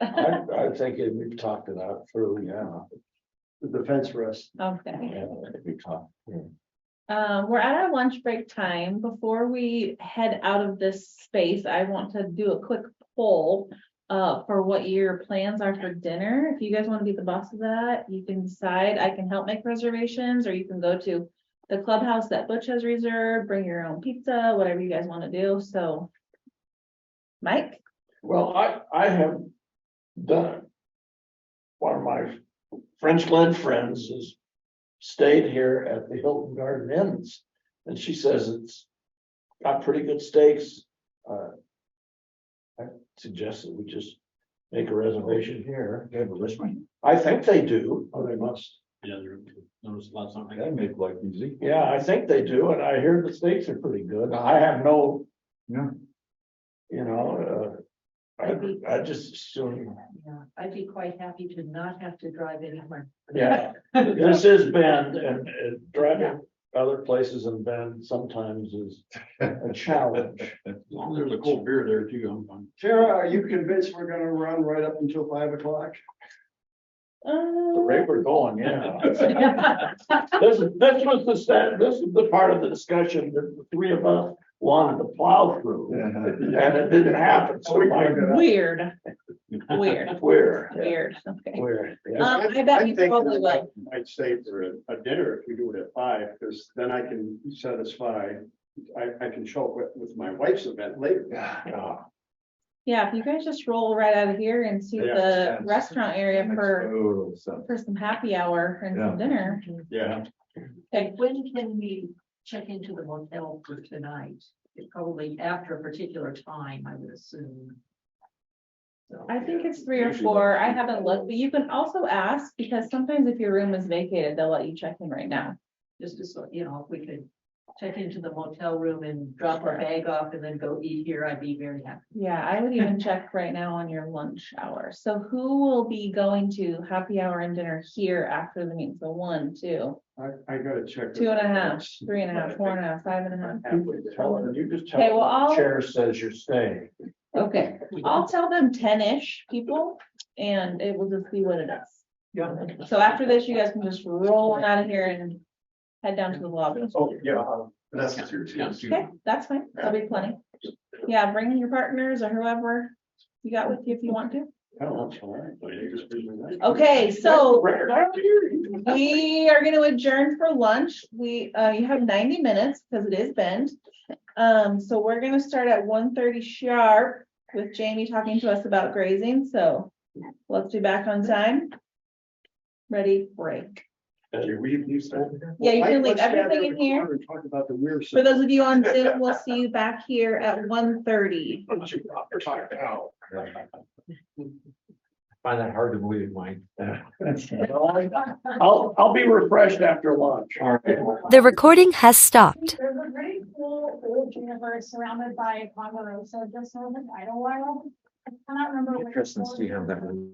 I think we've talked it out thoroughly, yeah. The defense rest. Okay. Yeah, we talked. We're at our lunch break time. Before we head out of this space, I want to do a quick poll for what your plans are for dinner. If you guys want to be the boss of that, you can decide. I can help make reservations, or you can go to the clubhouse that Butch has reserved, bring your own pizza, whatever you guys want to do. So, Mike? Well, I have done. One of my French Glen friends has stayed here at the Hilton Garden Inns And she says it's got pretty good steaks. I suggest that we just make a reservation here. They have a restaurant. I think they do. Oh, they must. Yeah, there's lots of. That make life easy. Yeah, I think they do, and I hear the steaks are pretty good. I have no, Yeah. you know, I just assume, Yeah, I'd be quite happy to not have to drive anywhere. yeah. This is Bend, and driving other places in Bend sometimes is a challenge. As long as there's a cold beer there too, I'm fine. Tara, are you convinced we're gonna run right up until 5 o'clock? The rate we're going, yeah. This is the part of the discussion that the three of us wanted to plow through, and it didn't happen, so we might. Weird. Weird. Yeah. I bet you probably will. I'd stay for a dinner if we do it at 5, because then I can satisfy, I can show up with my wife's event later. Yeah, if you guys just roll right out of here and see the restaurant area for some happy hour and some dinner. Yeah. And when can we check into the motel for tonight? It's probably after a particular time, I would assume. So, I think it's 3 or 4. I haven't looked, but you can also ask, because sometimes if your room is vacated, they'll let you check in right now. just as, you know, if we could check into the motel room and drop our bag off and then go eat here, I'd be very happy. Yeah, I would even check right now on your lunch hour. So who will be going to happy hour and dinner here after the meeting? So 1, 2, I gotta check. 2.5, 3.5, 4.5, 5.5. Tell them, you just Okay, tell well, them the I'll- chair says you're staying. Okay, I'll tell them 10-ish people and it will just be what it is. Yeah. So after this, you guys can just roll on out of here and head down to the lobby. Oh, yeah, that's here too. Okay, that's fine. That'll be plenty. Yeah, bring in your partners or whoever you got with you if you want to. Oh, that's all right. Okay, so we are gonna adjourn for lunch. You have 90 minutes because it is Bend. So we're gonna start at 1:30 sharp with Jamie talking to us about grazing. So let's be back on time. Ready, break. Yeah, you can leave everything in here. Talk about the weird. For those of you on Zoom, we'll see you back here at 1:30. Find that hard to believe, Mike. I'll be refreshed after lunch. All right. The recording has stopped. There's a pretty cool old juniper surrounded by Ponderosa just over the Idlewild. I cannot remember. which Interesting to see one. how that one.